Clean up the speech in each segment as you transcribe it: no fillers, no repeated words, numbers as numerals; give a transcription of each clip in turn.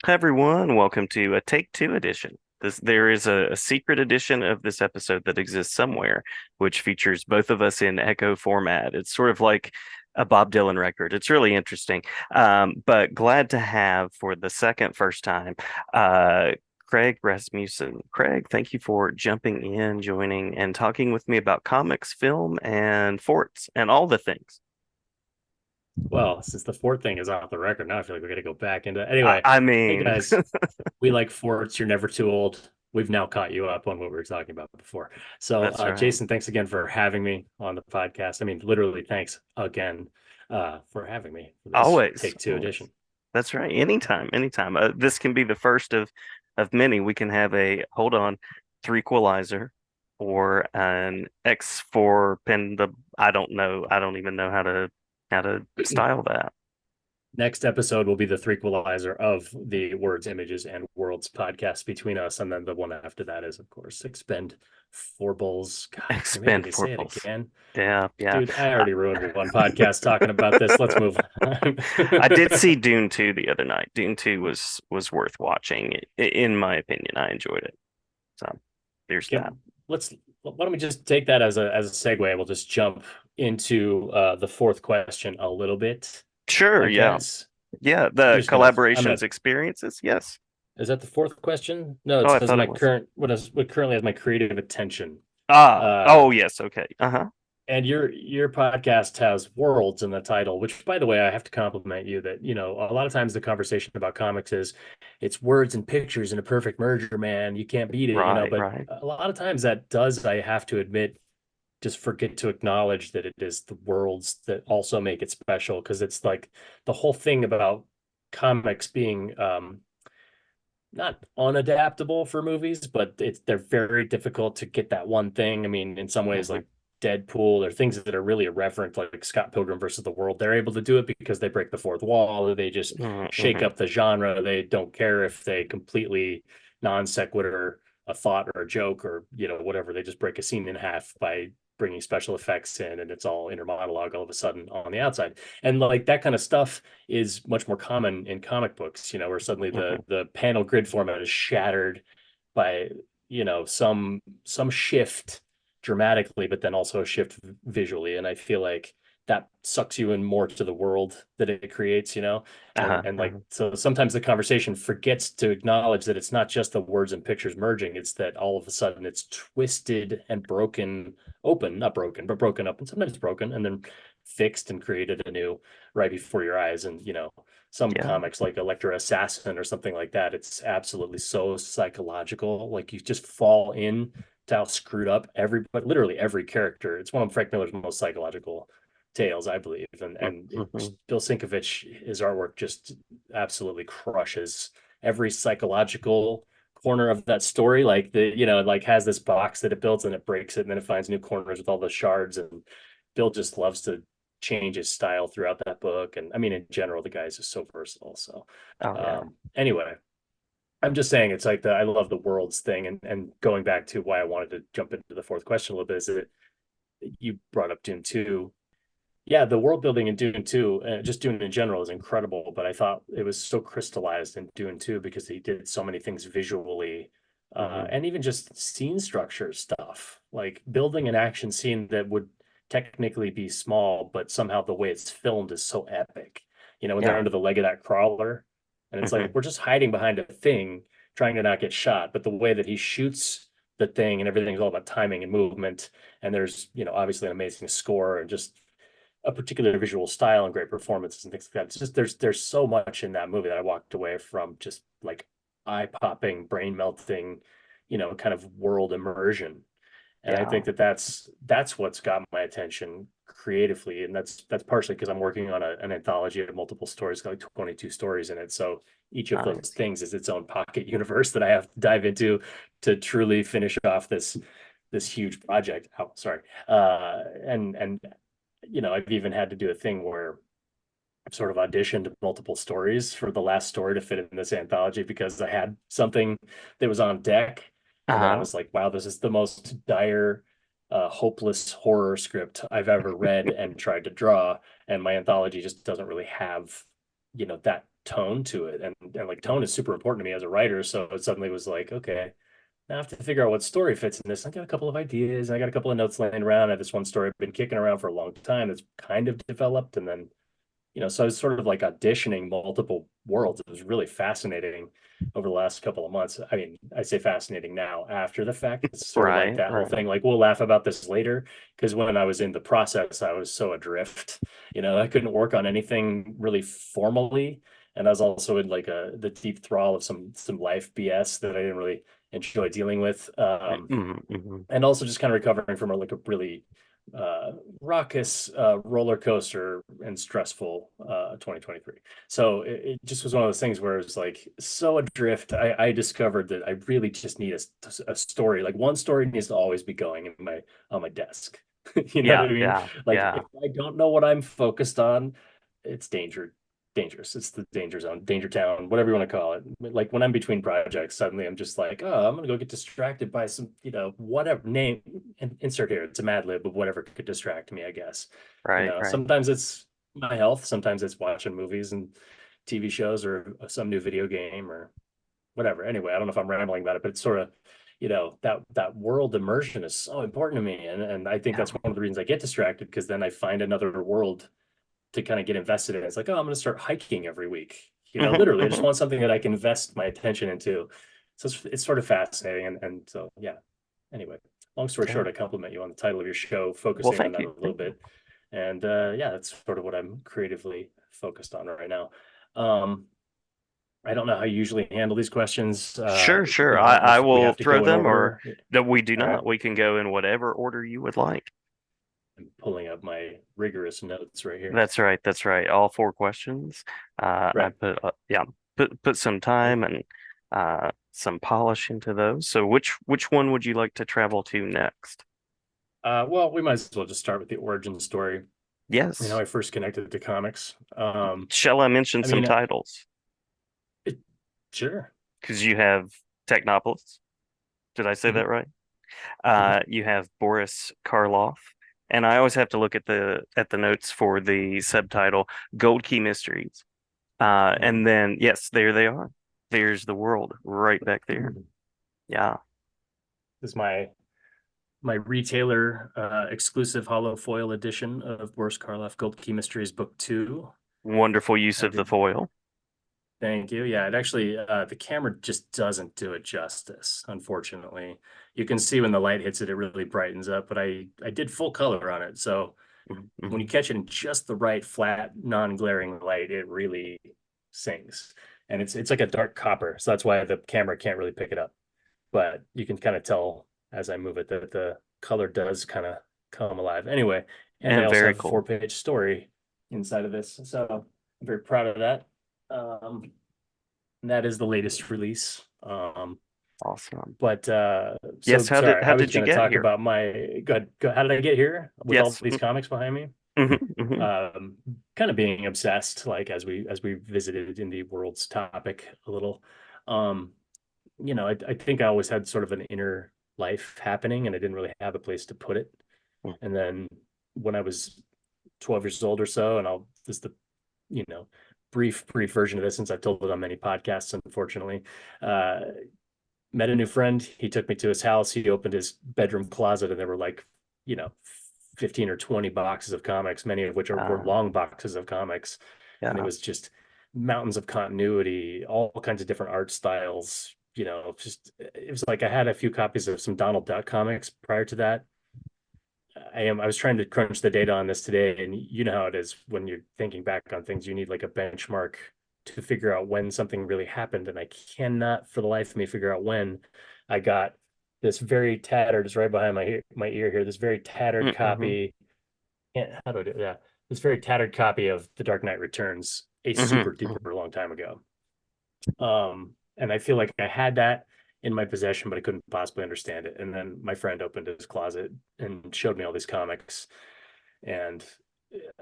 Hi everyone, welcome to a Take Two edition. There is a secret edition of this episode that exists somewhere, which features both of us in echo format. It's sort of like a Bob Dylan record. It's really interesting. But glad to have for the first time, uh, Kraig Rasmussen. Craig, thank you for jumping in, joining, and talking with me about comics, film, and forts, and all the things. Well, since the fort thing is off the record, now I feel like we got to go back into. I, Anyway, I hey mean, guys, we like forts. You're never too old. We've now caught you up on what we were talking about before. So, that's right. Jason, thanks again for having me on the podcast. I mean, literally, thanks again for having me for this Always, Take Two always. edition. That's right. Anytime, anytime. This can be the first of many. We can have a hold on, three equalizer, or an X for pen. The I don't know. I don't even know how to style that. Next episode will be the threequalizer of the Words, Images, and Worlds podcast between us, and then the one after that is, of course, Expend Four Bulls. God, you're making Expend me say it portals. again. Yeah, yeah. Dude, I I, already ruined one podcast talking about this. Let's move on. I did see Dune 2 the other night. Dune 2 was worth watching. In my opinion, I enjoyed it. So there's that. let's why don't we just take that as a segue? We'll just jump into the fourth question a little bit, Sure, I yeah. guess. Yeah, I'm the just gonna I'm collaborations gonna experiences. Yes. is that the fourth question? No, it Oh, I says thought it my was. current what currently has my creative attention. Oh yes, okay. Uh-huh. And your podcast has worlds in the title, which by the way, I have to compliment you that, a lot of times the conversation about comics is it's words and pictures in a perfect merger, man. You can't beat it, Right, but right. a lot of times that does, I have to admit, just forget to acknowledge that it is the worlds that also make it special because it's like the whole thing about comics being not unadaptable for movies, but they're very difficult to get that one thing. I mean, in some ways, Hmm. like Deadpool or things that are really irreverent, like Scott Pilgrim versus the World, they're able to do it because they break the fourth wall, or they just shake Hmm. up the genre. They don't care if they completely non sequitur a thought or a joke or whatever. They just break a scene in half by bringing special effects in, and it's all inner monologue all of a sudden on the outside. And like that kind of stuff is much more common in comic books, where suddenly the Hmm. the panel grid format is shattered by, some shift dramatically, but then also a shift visually. And I feel like that sucks you in more to the world that it creates, and Uh-huh. like Uh-huh. so sometimes the conversation forgets to acknowledge that it's not just the words and pictures merging, it's that all of a sudden it's twisted and broken open, not broken, but broken up, and sometimes broken and then fixed and created anew right before your eyes. And some Yeah. comics like Electra Assassin or something like that, it's absolutely so psychological. Like you just fall in to how screwed up but literally every character. It's one of Frank Miller's most psychological tales, I believe. And Hmm. Bill Sinkovich, his artwork just absolutely crushes every psychological corner of that story. Like like has this box that it builds and it breaks it, and then it finds new corners with all the shards. And Bill just loves to change his style throughout that book. And I mean, in general, the guy is just so versatile. So, Oh yeah. anyway, I'm just saying it's like I love the worlds thing. And going back to why I wanted to jump into the fourth question a little bit is that you brought up Dune 2. Yeah, the world building in Dune 2, just Dune in general is incredible, but I thought it was so crystallized in Dune 2 because he did so many things visually, Hmm. and even just scene structure stuff, like building an action scene that would technically be small, but somehow the way it's filmed is so epic. When they're Yeah. under the leg of that crawler, and it's like Hmm. we're just hiding behind a thing trying to not get shot, but the way that he shoots the thing and everything is all about timing and movement. And there's, obviously an amazing score and just a particular visual style and great performances and things like that. It's just there's so much in that movie that I walked away from just like eye popping, brain melting, kind of world immersion. And I Yeah. think that that's what's got my attention creatively, and that's partially because I'm working on an anthology of multiple stories, got like 22 stories in it. So each of those Nice. things is its own pocket universe that I have to dive into to truly finish off this huge project. Oh, sorry. And I've even had to do a thing where I've sort of auditioned multiple stories for the last story to fit in this anthology because I had something that was on deck. And then I Uh-huh. was like, wow, this is the most dire, hopeless horror script I've ever read and tried to draw. And my anthology just doesn't really have, that tone to it, and like tone is super important to me as a writer. So it suddenly was like, okay, now I have to figure out what story fits in this. I got a couple of ideas. I got a couple of notes laying around. I have this one story I've been kicking around for a long time that's kind of developed, and then so I was sort of like auditioning multiple worlds. It was really fascinating over the last couple of months. I mean, I say fascinating now after the fact. It's sort of like Right, that whole right. thing. Like we'll laugh about this later because when I was in the process, I was so adrift. I couldn't work on anything really formally, and I was also in like the deep thrall of some life BS that I didn't really enjoy dealing with. Hmm, hmm. And also just kind of recovering from like a really uh, raucous roller coaster and stressful 2023. So it just was one of those things where it was like so adrift. I discovered that I really just need a story. Like one story needs to always be going in my on my desk. You know what Yeah, I mean? yeah, Like yeah. if I don't know what I'm focused on, it's dangerous. It's the danger zone, danger town, whatever you want to call it. Like when I'm between projects, suddenly I'm just like, oh, I'm gonna go get distracted by some, whatever name insert here. It's a Mad Lib of whatever could distract me, I guess. Right, right. Sometimes it's my health, sometimes it's watching movies and TV shows or some new video game or whatever. Anyway, I don't know if I'm rambling about it, but it's sort of, that world immersion is so important to me. And I think Yeah. that's one of the reasons I get distracted because then I find another world to kind of get invested in. It's like, oh, I'm going to start hiking every week. Hmm, Literally, I just hmm. want something that I can invest my attention into. So it's sort of fascinating. And so, yeah. Anyway, long story Yeah. short, I compliment you on the title of your show, Well, focusing on thank that you. a little Thank you. bit. And yeah, that's sort of what I'm creatively focused on right now. Um, I don't know how you usually handle these questions. Sure, sure. I don't know I if we will have to throw go in them, or order. that we do All right. not. We can go in whatever order you would like. I'm pulling up my rigorous notes right here. That's right. That's right. All four questions. I Right. yeah, put some time and some polish into those. So which one would you like to travel to next? Well, we might as well just start with the origin story and how Yes. I first connected to comics. Shall I mention I some mean, titles? it, sure. Because you have Technopolis. Did I say Hmm. that right? Hmm. You have Boris Karloff, and I always have to look at the notes for the subtitle Gold Key Mysteries. And then yes, there they are. There's the world right back there. This Yeah, is my retailer exclusive hollow foil edition of Boris Karloff Gold Key Mysteries Book Two. wonderful use I of the did. foil. Thank you. Yeah, it actually the camera just doesn't do it justice, unfortunately. You can see when the light hits it, it really brightens up, but I did full color on it. So when you Mhm. catch it in just the right flat, non-glaring light, it really sings. And it's like a dark copper, so that's why the camera can't really pick it up. But you can kind of tell as I move it that the color does kind of come alive. Anyway, and I And also very have a cool. four-page story inside of this, so I'm very proud of that. And that is the latest release. Awesome. But Yes, so sorry, how I was did you going to get talk here? about my good. How did I get here with all Yes. these comics behind me? Hmm. um, Kind of being obsessed, like as we visited in the world's topic a little. Um, I think I always had sort of an inner life happening, and I didn't really have a place to put it. And then when I was 12 years old or so, and I'll just the you know brief version of this since I've told it on many podcasts, unfortunately. Uh, Met a new friend. He took me to his house. He opened his bedroom closet, and there were like, you know, 15 or 20 boxes of comics, many of which were Uh, long boxes of comics. And it yeah. was just mountains of continuity, all kinds of different art styles. Just it was like I had a few copies of some Donald Duck comics prior to that. I was trying to crunch the data on this today, and you know how it is when you're thinking back on things, you need like a benchmark to figure out when something really happened, and I cannot for the life of me figure out when. I got this very tattered, it's right behind my ear here, this very tattered Mm-hmm. copy. How do I do it? Yeah, this very tattered copy of The Dark Knight Returns, a Hmm. super duper long time ago. And I feel like I had that in my possession, but I couldn't possibly understand it. And then my friend opened his closet and showed me all these comics. And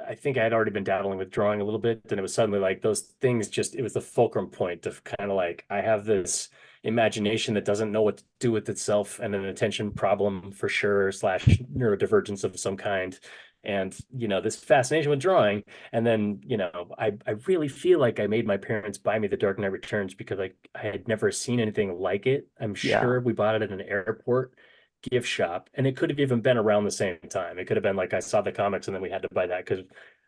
I think I had already been dabbling with drawing a little bit. And it was suddenly like those things just, it was the fulcrum point of kind of like, I have this imagination that doesn't know what to do with itself and an attention problem for sure, slash neurodivergence of some kind. and this fascination with drawing. And then I really feel like I made my parents buy me The Dark Knight Returns because I had never seen anything like it. I'm Yeah. sure we bought it at an airport gift shop, and it could have even been around the same time. It could have been like I saw the comics and then we had to buy that because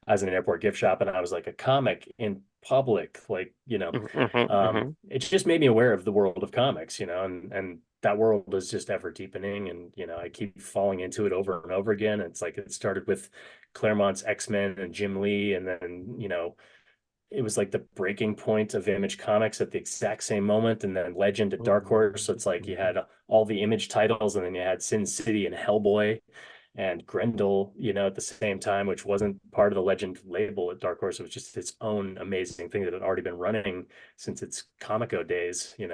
I was in an airport gift shop and I was like, a comic in public, like, it just made me aware of the world of comics, and that world is just ever deepening. And, I keep falling into it over and over again. It's like it started with Claremont's X-Men and Jim Lee, and then, it was like the breaking point of Image Comics at the exact same moment, and then Legend at Dark Horse. So it's like you had all the Image titles, and then you had Sin City and Hellboy and Grendel, at the same time, which wasn't part of the Legend label at Dark Horse. It was just its own amazing thing that had already been running since its Comico days. And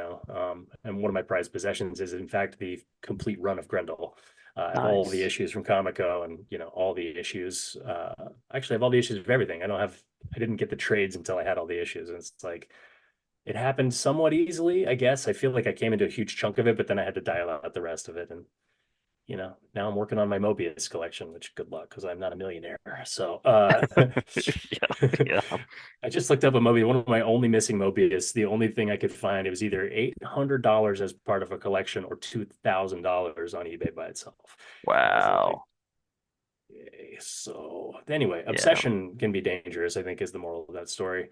one of my prized possessions is, in fact, the complete run of Grendel. I have all the Nice. issues from Comico, and all the issues. Actually, I have all the issues of everything. I didn't get the trades until I had all the issues, and it's like it happened somewhat easily, I guess. I feel like I came into a huge chunk of it, but then I had to dial out the rest of it. And now I'm working on my Mobius collection, which good luck because I'm not a millionaire. So Yeah, yeah. I just looked up a Mobius, one of my only missing Mobius. The only thing I could find, it was either $800 as part of a collection or $2,000 on eBay by itself. And I was like, Wow. yay. So anyway, Yeah. obsession can be dangerous, I think is the moral of that story.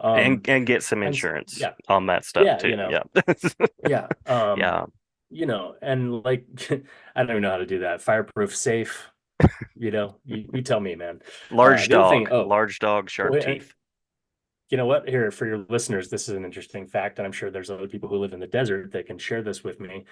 And get some And insurance yeah, on that stuff yeah, too. Yeah. yeah. Yeah. And like I don't even know how to do that. Fireproof safe, you tell me, man. The other thing, Large dog, sharp wait, teeth. you know what? Here, for your listeners, this is an interesting fact, and I'm sure there's other people who live in the desert that can share this with me,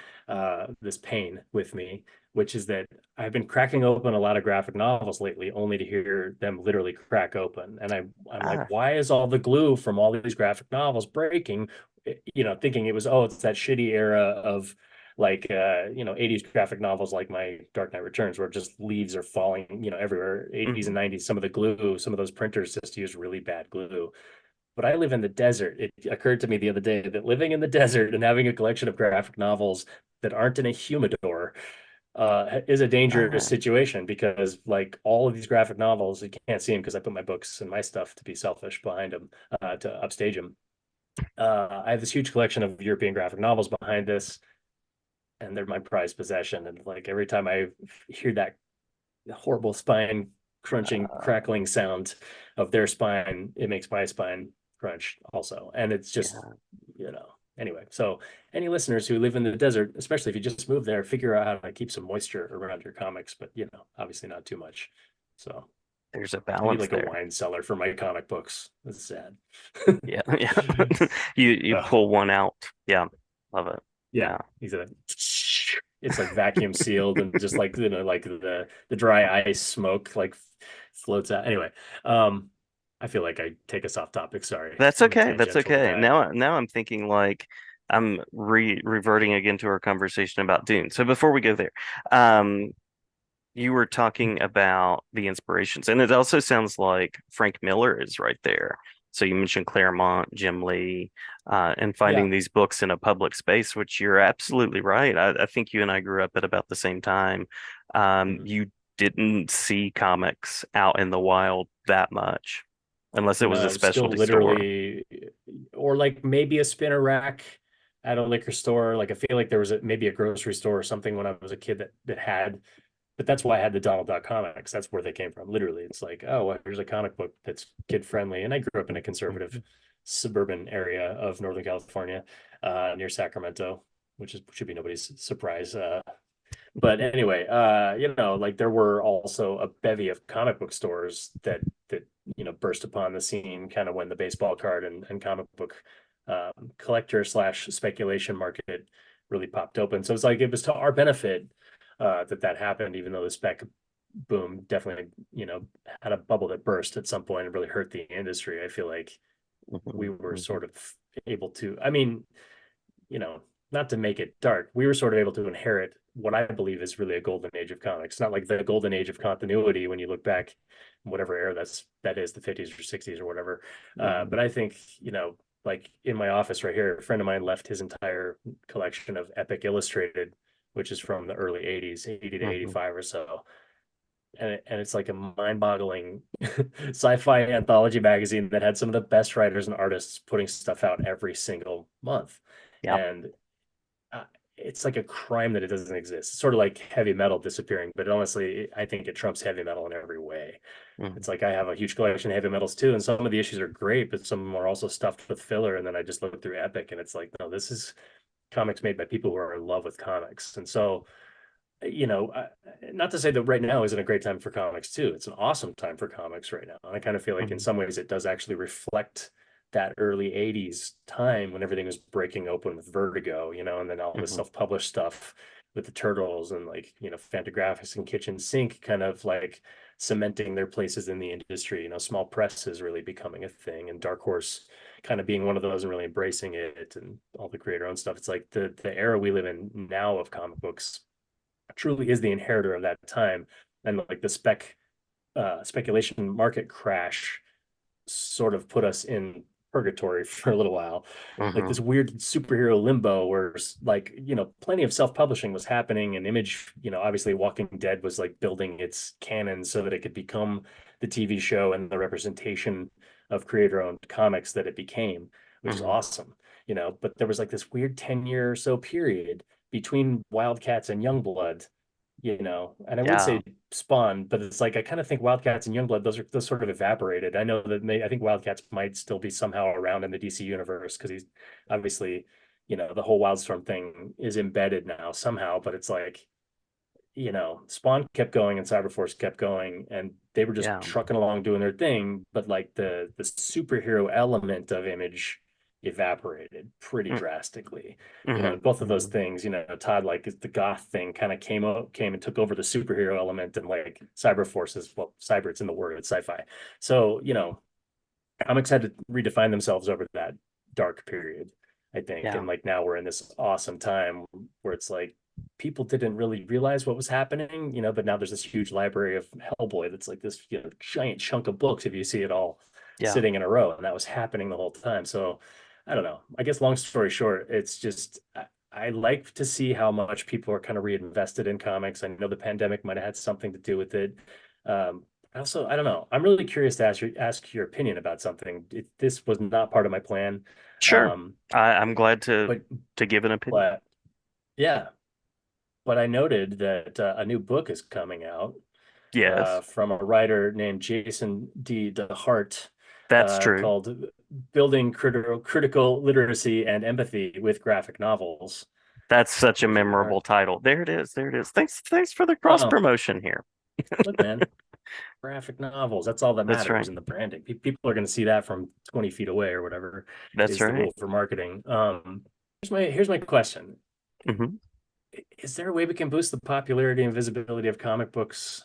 this pain with me, which is that I've been cracking open a lot of graphic novels lately, only to hear them literally crack open. And I'm like, Ah, why is all the glue from all these graphic novels breaking? Thinking it was, oh, it's that shitty era of like 80s graphic novels like my Dark Knight Returns, where just leaves are falling, everywhere. 80s and mhm. 90s, some of the glue, some of those printers just use really bad glue. But I live in the desert. It occurred to me the other day that living in the desert and having a collection of graphic novels that aren't in a humidor is a dangerous Ah, situation because, like, all of these graphic novels, you can't see them because I put my books and my stuff, to be selfish, behind them to upstage them. I have this huge collection of European graphic novels behind this, and they're my prized possession. And like every time I hear that horrible spine crunching, crackling sound of their spine, it makes my spine crunch also. And it's just, yeah. you know, anyway. So, any listeners who live in the desert, especially if you just moved there, figure out how to keep some moisture around your comics, but, obviously not too much. So, There's a I need balance like a there. wine cellar for my comic books. That's sad. Yeah, yeah. You pull one out. Yeah, love it. Yeah, Yeah, he's a it's like vacuum sealed and just like like the dry ice smoke like floats out. Anyway, um I feel like I take us off topic. Sorry. that's I'm a okay. That's tangential okay. guy. Now I'm thinking like I'm reverting again to our conversation about Dune. So before we go there, um, you were talking about the inspirations, and it also sounds like Frank Miller is right there. So you mentioned Claremont, Jim Lee, and Yeah. finding these books in a public space, which you're absolutely right. I think you and I grew up at about the same time. Mhm. You didn't see comics out in the wild that much, unless it was a No, still specialty store. literally, or like maybe a spinner rack at a liquor store. Like I feel like there was maybe a grocery store or something when I was a kid that had. But that's why I had the Donald Duck comics. That's where they came from. Literally, it's like, oh, well, here's a comic book that's kid friendly. And I grew up in a conservative suburban area of Northern California, near Sacramento, which should be nobody's surprise. But anyway, like there were also a bevy of comic book stores that burst upon the scene kind of when the baseball card and comic book collector slash speculation market really popped open. So it's like it was to our benefit that happened, even though the spec boom definitely had a bubble that burst at some point and really hurt the industry. I feel like we were sort of able to. I mean, you know, not to make it dark, we were sort of able to inherit what I believe is really a golden age of comics. Not like the golden age of continuity when you look back, whatever era that is, the 50s or 60s or whatever. But I think, like in my office right here, a friend of mine left his entire collection of Epic Illustrated, which is from the early 80s, 80 to 85 or so. and it's like a mind-boggling sci-fi anthology magazine that had some of the best writers and artists putting stuff out every single month. Yep. And uh, it's like a crime that it doesn't exist. It's sort of like heavy metal disappearing, but honestly, I think it trumps heavy metal in every way. Mhm. It's like I have a huge collection of heavy metals too, and some of the issues are great, but some of them are also stuffed with filler. And then I just look through Epic, and it's like, no, this is comics made by people who are in love with comics. And so, you know, not to say that right now isn't a great time for comics too. It's an awesome time for comics right now. And I kind of feel like in Mhm. some ways it does actually reflect that early 80s time when everything was breaking open with Vertigo, you know, and then all the Mhm. self-published stuff with the Turtles and like, you know, Fantagraphics and Kitchen Sink kind of like cementing their places in the industry, you know, small press is really becoming a thing, and Dark Horse kind of being one of those and really embracing it and all the creator own stuff. It's like the era we live in now of comic books truly is the inheritor of that time. And like the speculation market crash sort of put us in purgatory for a little while, like Mhm. this weird superhero limbo where like, you know, plenty of self-publishing was happening, and Image, you know, obviously Walking Dead was like building its canon so that it could become the TV show and the representation of creator-owned comics that it became, which is Mhm. awesome, you know. But there was like this weird 10-year or so period between Wildcats and Youngblood, you know, and I would Yeah. say Spawn, but it's like I kind of think Wildcats and Youngblood, those sort of evaporated. I know that I think Wildcats might still be somehow around in the DC universe because he's obviously, you know, the whole Wildstorm thing is embedded now somehow, but it's like, you know, Spawn kept going and Cyberforce kept going, and they were just Yeah. trucking along doing their thing, but like the superhero element of Image evaporated pretty Mm. drastically. You know, Mhm. and both of those Mhm. things, you know, Todd, like the goth thing kind of came and took over the superhero element, and like Cyberforce is, well, cyber, it's in the word, it's sci-fi. So, you know, comics had to redefine themselves over that dark period, I think. Yeah. And like now we're in this awesome time where it's like people didn't really realize what was happening, you know, but now there's this huge library of Hellboy that's like this, you know, giant chunk of books if you see it all Yeah. sitting in a row. And that was happening the whole time. So I don't know. I guess long story short, it's just I like to see how much people are kind of reinvested in comics. I know the pandemic might have had something to do with it. Um, Also, I don't know. I'm really curious to ask your opinion about something. This was not part of my plan, Sure. um, I'm glad but to give an opinion. but yeah. But I noted that a new book is coming out Yes, from a writer named Jason D. DeHart, that's true. called "Building Critical Literacy and Empathy with Graphic Novels." That's such a Jason memorable DeHart. title. There it is. There it is. Thanks for the cross Oh, promotion here. look, man. Graphic novels. That's all that That's matters right. in the branding. People are going to see that from 20 feet away or whatever That's is the right. rule for marketing. Here's my question. Hmm. Is there a way we can boost the popularity and visibility of comic books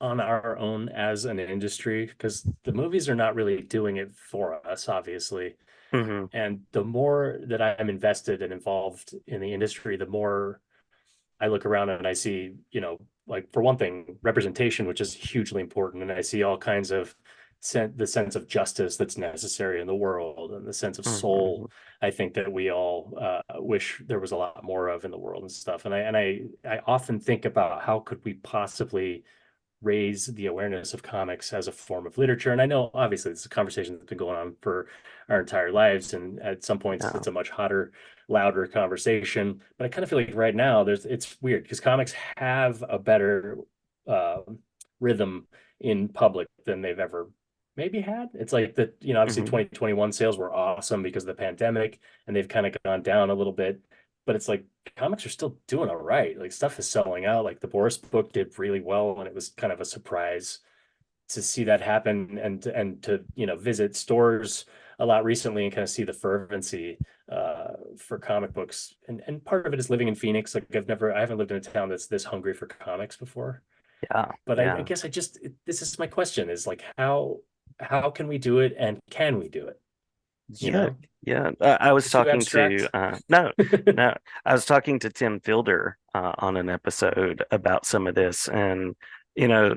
on our own as an industry? Because the movies are not really doing it for us, obviously. Hmm. And the more that I'm invested and involved in the industry, the more I look around and I see, you know, like for one thing, representation, which is hugely important. And I see all kinds of the sense of justice that's necessary in the world, and the sense of Hmm. soul, I think that we all wish there was a lot more of in the world and stuff. And I often think about how could we possibly raise the awareness of comics as a form of literature. And I know obviously it's a conversation that's been going on for our entire lives. And at some points Yeah. it's a much hotter, louder conversation. But I kind of feel like right now it's weird because comics have a better uh, rhythm in public than they've ever maybe had. It's like that, you know, obviously Hmm. 2021 sales were awesome because of the pandemic, and they've kind of gone down a little bit. But it's like comics are still doing all right. Like stuff is selling out. Like the Boris book did really well, and it was kind of a surprise to see that happen, and to, you know, visit stores a lot recently and kind of see the fervency for comic books. And part of it is living in Phoenix. Like I haven't lived in a town that's this hungry for comics before. Yeah. But I Yeah. guess this is my question is like how can we do it, and can we do it? You Yeah. know, Yeah. I is was it too talking to abstract? no, no. I was talking to Tim Fielder on an episode about some of this, and you know,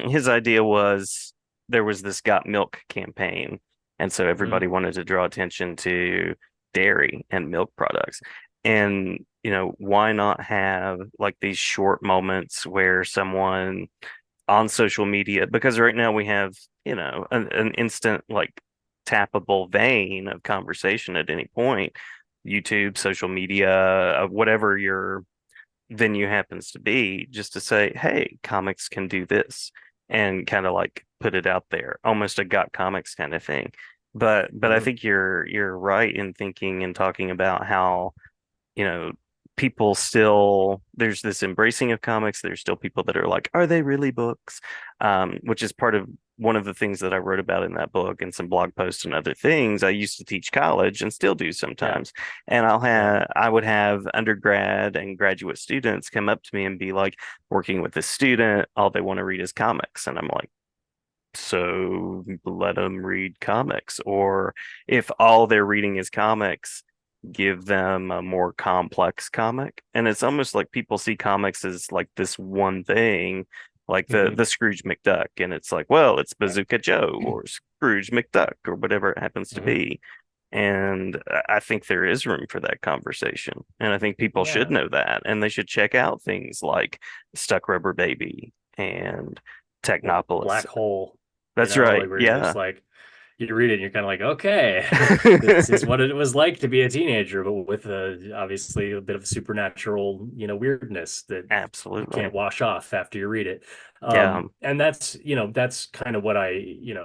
his idea was there was this Got Milk campaign, and so everybody Mm, wanted to draw attention to dairy and milk products. And you know, why not have like these short moments where someone on social media, because right now we have, an instant, like, tappable vein of conversation at any point. YouTube, social media, whatever your venue happens to be, just to say, hey, comics can do this, and kind of like put it out there, almost a got comics kind of thing. But I Mhm. think you're right in thinking and talking about how, you know, people still, there's this embracing of comics. There's still people that are like, are they really books? Which is part of one of the things that I wrote about in that book and some blog posts and other things. I used to teach college and still do Yeah. sometimes. And Yeah. I would have undergrad and graduate students come up to me and be like, working with a student, all they want to read is comics. And I'm like, so let them read comics. Or if all they're reading is comics, give them a more complex comic. And it's almost like people see comics as like this one thing, like the Hmm. the Scrooge McDuck, and it's like, well, it's Right. Bazooka Joe or Scrooge McDuck or whatever it happens to Hmm. be. And I think there is room for that conversation. And I think people should Yeah. know that. And they should check out things like Stuck Rubber Baby and Technopolis. Black hole, That's right. like where you're just Yeah. like, you read it and you're kind of like, okay, this is what it was like to be a teenager, but with obviously a bit of supernatural, weirdness that you Absolutely. can't wash off after you read it. Yeah. And that's kind of what I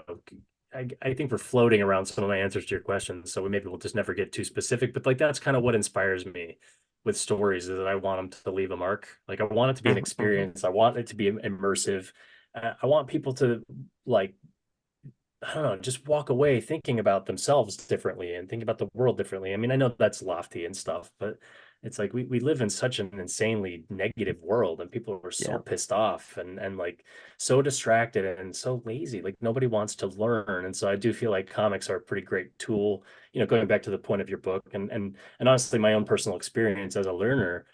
think we're floating around some of my answers to your questions. So maybe we'll just never get too specific, but like that's kind of what inspires me with stories is that I want them to leave a mark. Like I want it to be an Hmm. Hmm. experience. I want it to be immersive. I want people to like I don't know, just walk away thinking about themselves differently and thinking about the world differently. I mean, I know that's lofty and stuff, but it's like we live in such an insanely negative world and people are so Yeah. pissed off and like so distracted and so lazy. Like nobody wants to learn. And so I do feel like comics are a pretty great tool, going back to the point of your book and honestly my own personal experience as a learner,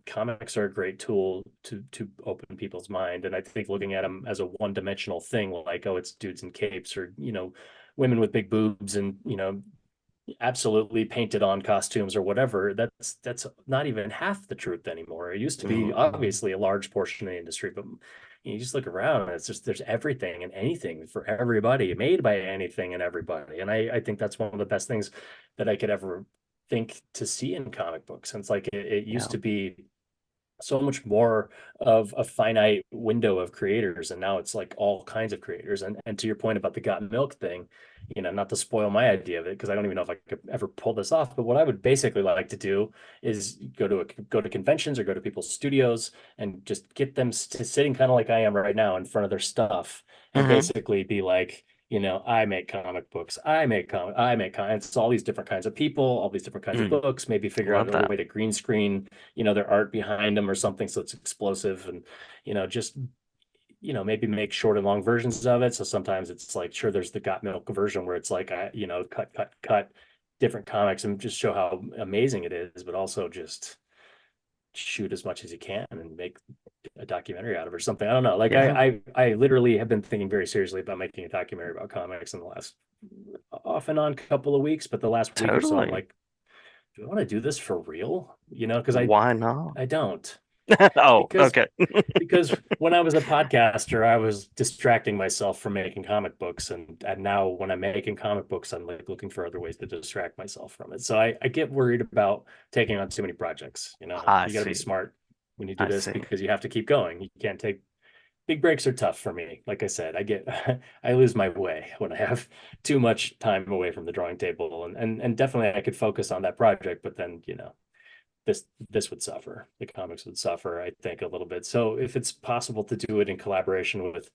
comics are a great tool to open people's mind. And I think looking at them as a one-dimensional thing, like, oh, it's dudes in capes or, women with big boobs and, absolutely painted on costumes or whatever, that's not even half the truth anymore. It used to be Hmm. obviously a large portion of the industry, but you just look around and it's just there's everything and anything for everybody, made by anything and everybody. And I think that's one of the best things that I could ever think to see in comic books. And it's like it used Yeah. to be so much more of a finite window of creators, and now it's like all kinds of creators. And to your point about the got milk thing, not to spoil my idea of it because I don't even know if I could ever pull this off, but what I would basically like to do is go to conventions or go to people's studios and just get them sitting kind of like I am right now in front of their stuff and Hmm. basically be like, I make comic books. I make comics. It's all these different kinds of people, all these different kinds of Mm. books. Maybe figure out Love a that. way to green screen, their art behind them or something so it's explosive and, just maybe make short and long versions of it. So sometimes it's like, sure, there's the got milk version where it's like, cut different comics and just show how amazing it is, but also just shoot as much as you can and make a documentary out of it or something. I don't know. Like Yeah. I literally have been thinking very seriously about making a documentary about comics in the last off and on couple of weeks, but the last week or so, I'm Totally. like, do I want to do this for real? Because Why not? I don't. Oh, Because okay. when I was a podcaster, I was distracting myself from making comic books, and now when I'm making comic books, I'm like looking for other ways to distract myself from it. So I get worried about taking on too many projects. I You got to be see. smart when you do I this see. because you have to keep going. You can't take big breaks are tough for me. Like I said, I lose my way when I have too much time away from the drawing table, and definitely I could focus on that project, but then this would suffer. The comics would suffer, I think, a little bit. So if it's possible to do it in collaboration with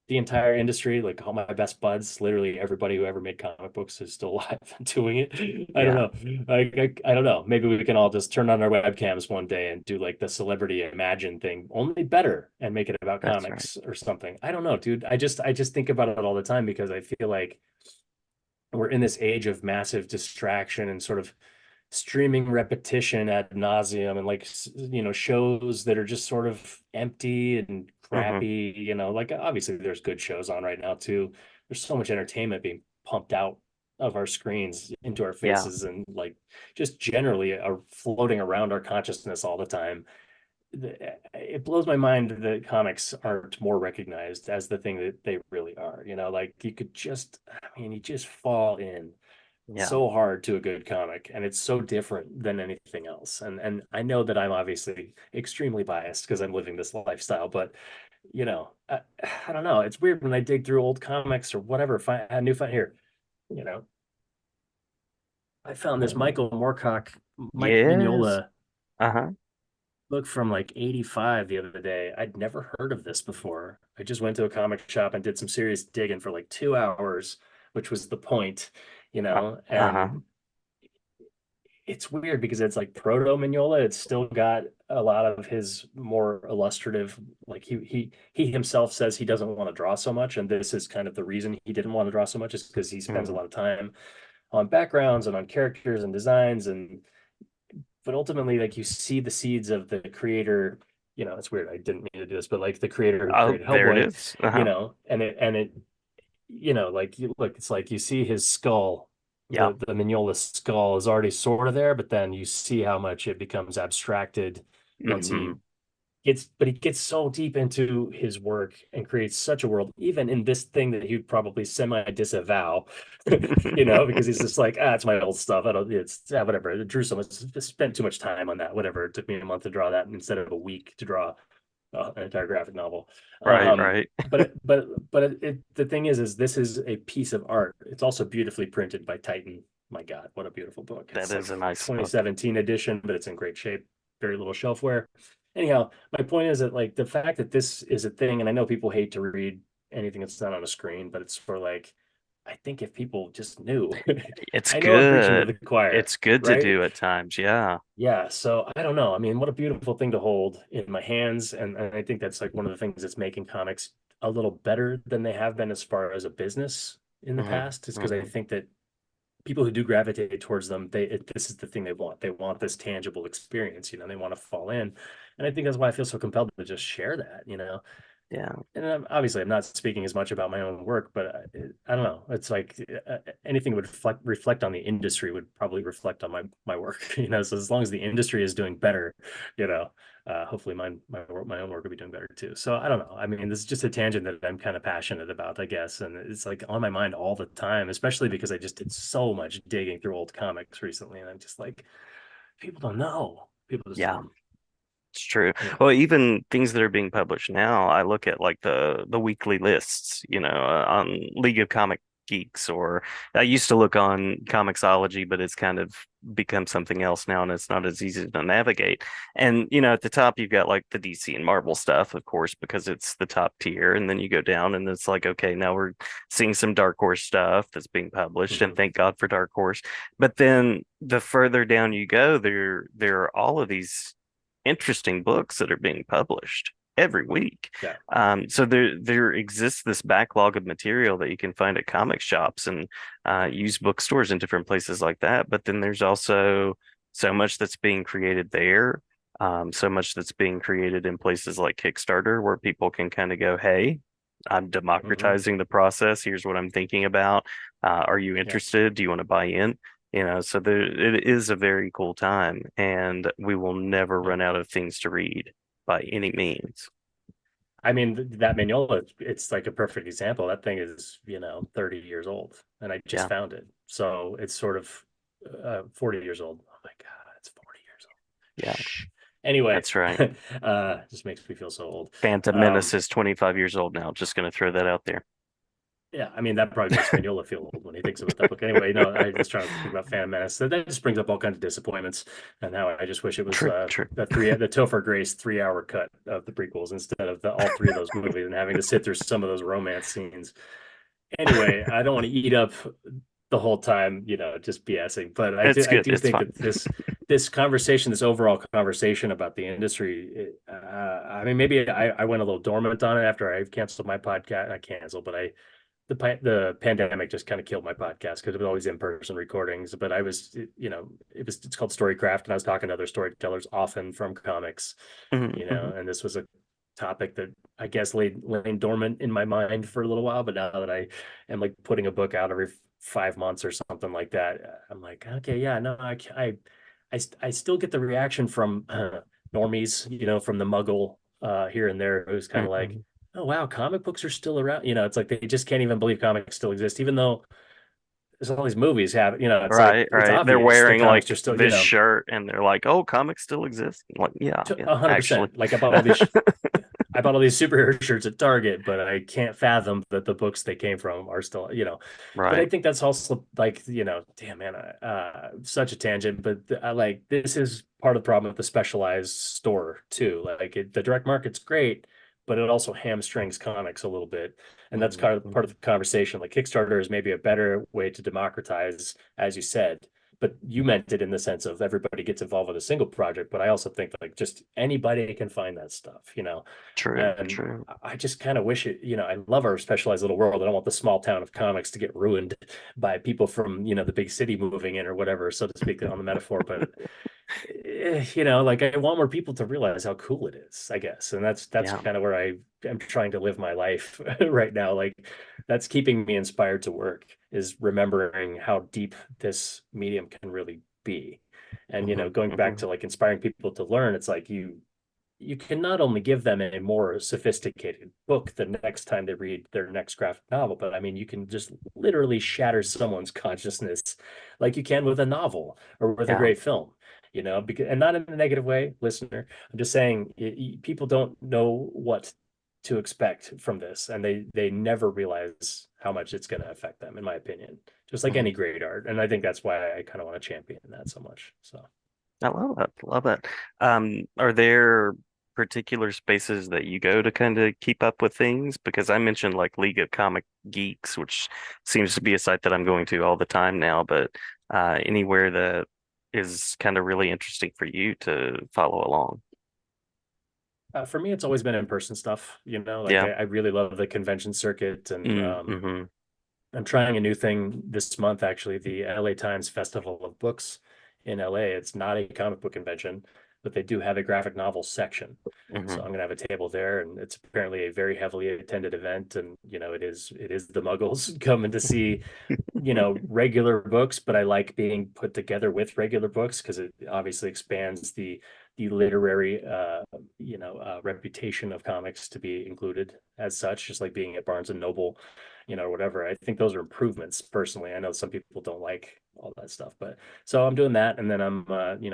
the entire industry, like all my best buds, literally everybody who ever made comic books is still alive and doing it. I don't Yeah, know. I don't know. Maybe we can all just turn on our webcams one day and do like the celebrity imagine thing, only better, and make it about that's right. comics or something. I don't know, dude. I just think about it all the time because I feel like we're in this age of massive distraction and sort of streaming repetition ad nauseum and like shows that are just sort of empty and Hmm. crappy. Like obviously there's good shows on right now too. There's so much entertainment being pumped out of our screens into our Yeah, faces and like just generally are floating around our consciousness all the time. it blows my mind that comics aren't more recognized as the thing that they really are. You know, like you could just, I mean, you just fall in Yeah. so hard to a good comic, and it's so different than anything else. And I know that I'm obviously extremely biased because I'm living this lifestyle, but I don't know. It's weird when I dig through old comics or whatever, find a new find here. You know, I found this Michael Moorcock, Mike Yes. Mignola Uh-huh. book from like 85 the other day. I'd never heard of this before. I just went to a comic shop and did some serious digging for like 2 hours, which was the point, Uh, and uh-huh. it's weird because it's like proto Mignola. It's still got a lot of his more illustrative, like he himself says he doesn't want to draw so much, and this is kind of the reason he didn't want to draw so much is because he spends a Mhm. lot of time on backgrounds and on characters and designs, and but ultimately like you see the seeds of the creator. It's weird, I didn't mean to do this, but like the creator who Oh, created there it Hellboy, is. Uh-huh. and it like you look, it's like you see his skull, Yeah. the Mignola skull is already sort of there, but then you see how much it becomes abstracted once Hmm. but he gets so deep into his work and creates such a world, even in this thing that he'd probably semi disavow, because he's just like, it's my old stuff. I don't, it's whatever. I drew so much, spent too much time on that. Whatever. It took me a month to draw that instead of a week to draw an entire graphic novel. Right, right. The thing is this is a piece of art. It's also beautifully printed by Titan. My God, what a beautiful book! That It's is like a nice book. 2017 edition, but it's in great shape. Very little shelfware. Anyhow, my point is that like the fact that this is a thing, and I know people hate to read anything that's not on a screen, but it's for like, I think if people just knew, It's I know I'm preaching to good. the choir, It's good to right? do at times. Yeah. Yeah, so I don't know. I mean, what a beautiful thing to hold in my hands. And I think that's like one of the things that's making comics a little better than they have been as far as a business in the Hmm. past, is because I Hmm. think that people who do gravitate towards them, this is the thing they want. They want this tangible experience, they want to fall in. And I think that's why I feel so compelled to just share that. Yeah. And obviously I'm not speaking as much about my own work, but I don't know. It's like anything that would reflect on the industry would probably reflect on my work. So as long as the industry is doing better, hopefully my own work will be doing better too. So I don't know. I mean, this is just a tangent that I'm kind of passionate about, I guess, and it's like on my mind all the time, especially because I just did so much digging through old comics recently, and I'm just like, people don't know. People just Yeah. don't. It's true. Anyway. Well, even things that are being published now, I look at like the weekly lists, on League of Comic Geeks, or I used to look on Comixology, but it's kind of become something else now, and it's not as easy to navigate. And at the top you've got like the DC and Marvel stuff, of course, because it's the top tier, and then you go down, and it's like, okay, now we're seeing some Dark Horse stuff that's being published, and Mhm. thank God for Dark Horse. But then the further down you go, there are all of these interesting books that are being published every week. Yeah. So there exists this backlog of material that you can find at comic shops and used bookstores and different places like that. But then there's also so much that's being created there. So much that's being created in places like Kickstarter where people can kind of go, hey, I'm Hmm. democratizing the process. Here's what I'm thinking about. Are you Yeah. interested? Do you want to buy in? So it is a very cool time, and we will never Yeah. run out of things to read by any means. I mean, that Mignola, it's like a perfect example. That thing is, 30 years old, and I just Yeah, found it. So it's sort of 40 years old. Oh my God, it's 40 years old. yeah, Shh. Anyway, that's right. just makes me feel so old. Phantom Menace Um, is 25 years old now. Just going to throw that out there. yeah, I mean, that probably makes Mignola feel old when he thinks about that book. Anyway, no, I was trying to think about Phantom Menace. That just brings up all kinds of disappointments. And now I just wish it was True, true. the Topher Grace 3 hour cut of the prequels instead of all three of those movies and having to sit through some of those romance scenes. Anyway, I don't want to eat up the whole time, just BSing. But I do It's I good. do It's think fine. that this conversation, this overall conversation about the industry, I mean, maybe I went a little dormant on it after I canceled my podcast. I canceled, but the pandemic just kind of killed my podcast because it was always in-person recordings. But it's called Storycraft, and I was talking to other storytellers often from comics, Hmm. Hmm. and this was a topic that I guess laid dormant in my mind for a little while. But now that I am like putting a book out every 5 months or something like that, I'm like, okay, yeah, no, I still get the reaction from normies, from the Muggle here and there, who's kind of like, Mhm. oh wow, comic books are still around. It's like they just can't even believe comics still exist, even though there's all these movies have, it's like Right, it's right. They're obvious that wearing comics like are still, this shirt and they're like, "Oh, comics still exist." I'm like, yeah, to yeah, actually. 100%. Like I bought all these superhero shirts at Target, but I can't fathom that the books they came from are still, But Right. I think that's also like, damn man, such a tangent. But I like this is part of the problem with the specialized store too. Like the direct market's great, but it also hamstrings comics a little bit, and that's Mhm, kind of part of mhm. the conversation. Like Kickstarter is maybe a better way to democratize, as you said, but you meant it in the sense of everybody gets involved with a single project. But I also think like just anybody can find that stuff. True, And true. I just kind of wish I love our specialized little world. I don't want the small town of comics to get ruined by people from, the big city moving in or whatever, so to speak, on the metaphor. But like I want more people to realize how cool it is, I guess. And that's Yeah. kind of where I am trying to live my life right now. Like that's keeping me inspired to work is remembering how deep this medium can really be. And Hmm, going back hmm. to like inspiring people to learn, it's like you can not only give them a more sophisticated book the next time they read their next graphic novel, but I mean, you can just literally shatter someone's consciousness like you can with a novel or with a Yeah. great film, because, and not in a negative way, listener. I'm just saying people don't know what to expect from this, and they never realize how much it's going to affect them, in my opinion, just like any Hmm. great art. And I think that's why I kind of want to champion that so much. So. I love that. Love that. Are there particular spaces that you go to kind of keep up with things? Because I mentioned like League of Comic Geeks, which seems to be a site that I'm going to all the time now, but anywhere that is kind of really interesting for you to follow along. For me, it's always been in-person stuff, like Yeah. I really love the convention circuit, and Mm-hmm. I'm trying a new thing this month, actually, the LA Times Festival of Books in LA. It's not a comic book convention, but they do have a graphic novel section. So Mm-hmm. I'm gonna have a table there, and it's apparently a very heavily attended event. And it is the Muggles coming to see, regular books, but I like being put together with regular books because it obviously expands the literary reputation of comics to be included as such, just like being at Barnes and Noble, or whatever. I think those are improvements personally. I know some people don't like all that stuff, but so I'm doing that, and then I'm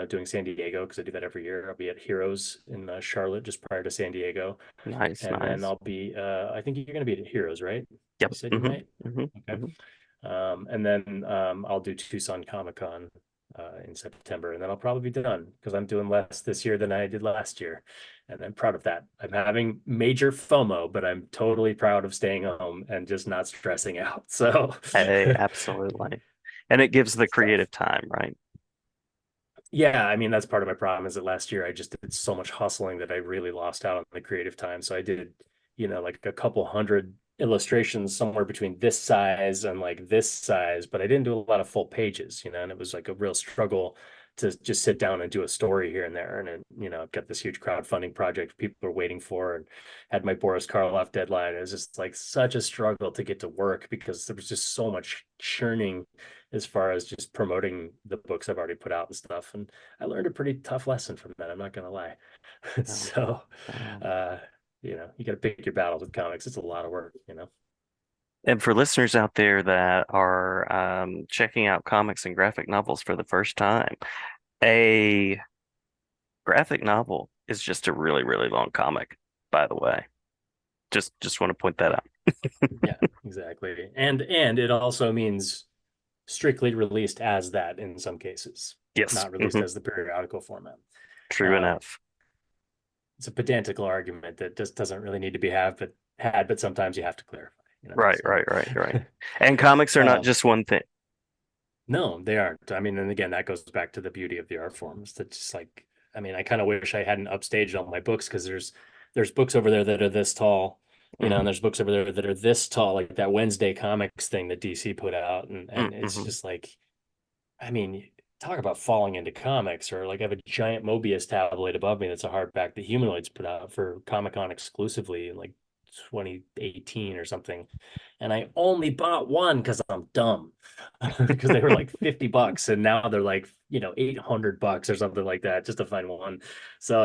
doing San Diego because I do that every year. I'll be at Heroes in Charlotte just prior to San Diego, Nice, and then nice. I'll be I think you're going to be at Heroes, right? Yep. You said you Mm-hmm. might. Mm-hmm. Okay. Mm-hmm. And then I'll do Tucson Comic Con in September, and then I'll probably be done because I'm doing less this year than I did last year, and I'm proud of that. I'm having major FOMO, but I'm totally proud of staying home and just not stressing out. So Hey, absolutely. And it gives the it's tough. creative time, right? Yeah, I mean that's part of my problem is that last year I just did so much hustling that I really lost out on the creative time. So I did, like a couple hundred illustrations somewhere between this size and like this size, but I didn't do a lot of full pages, and it was like a real struggle to just sit down and do a story here and there. And then, I've got this huge crowdfunding project people are waiting for, and had my Boris Karloff deadline. It was just like such a struggle to get to work because there was just so much churning as far as just promoting the books I've already put out and stuff. And I learned a pretty tough lesson from that. I'm not going to lie. Um, So, um, uh, you got to pick your battles with comics. It's a lot of work. and for listeners out there that are checking out comics and graphic novels for the first time, a graphic novel is just a really, really long comic, by the way. Just want to point that out. Yeah, exactly. And it also means strictly released as that in some cases, Yes. not released Hmm. as the periodical format. True Um, enough. it's a pedantical argument that just doesn't really need to be but sometimes you have to clarify. Right, So right, right, right. And comics are not um, just one thing. no, they aren't. I mean, and again, that goes back to the beauty of the art forms. That just like, I mean, I kind of wish I hadn't upstaged all my books because there's books over there that are this tall, and Hmm. there's books over there that are this tall, like that Wednesday Comics thing that DC put out, and it's Mm-hmm. just like, I mean, talk about falling into comics, or like I have a giant Mobius tabloid above me that's a hardback that Humanoids put out for Comic Con exclusively in like 2018 or something, and I only bought one because I'm dumb. because they were like $50 and now they're like, $800 or something like that just to find one. So,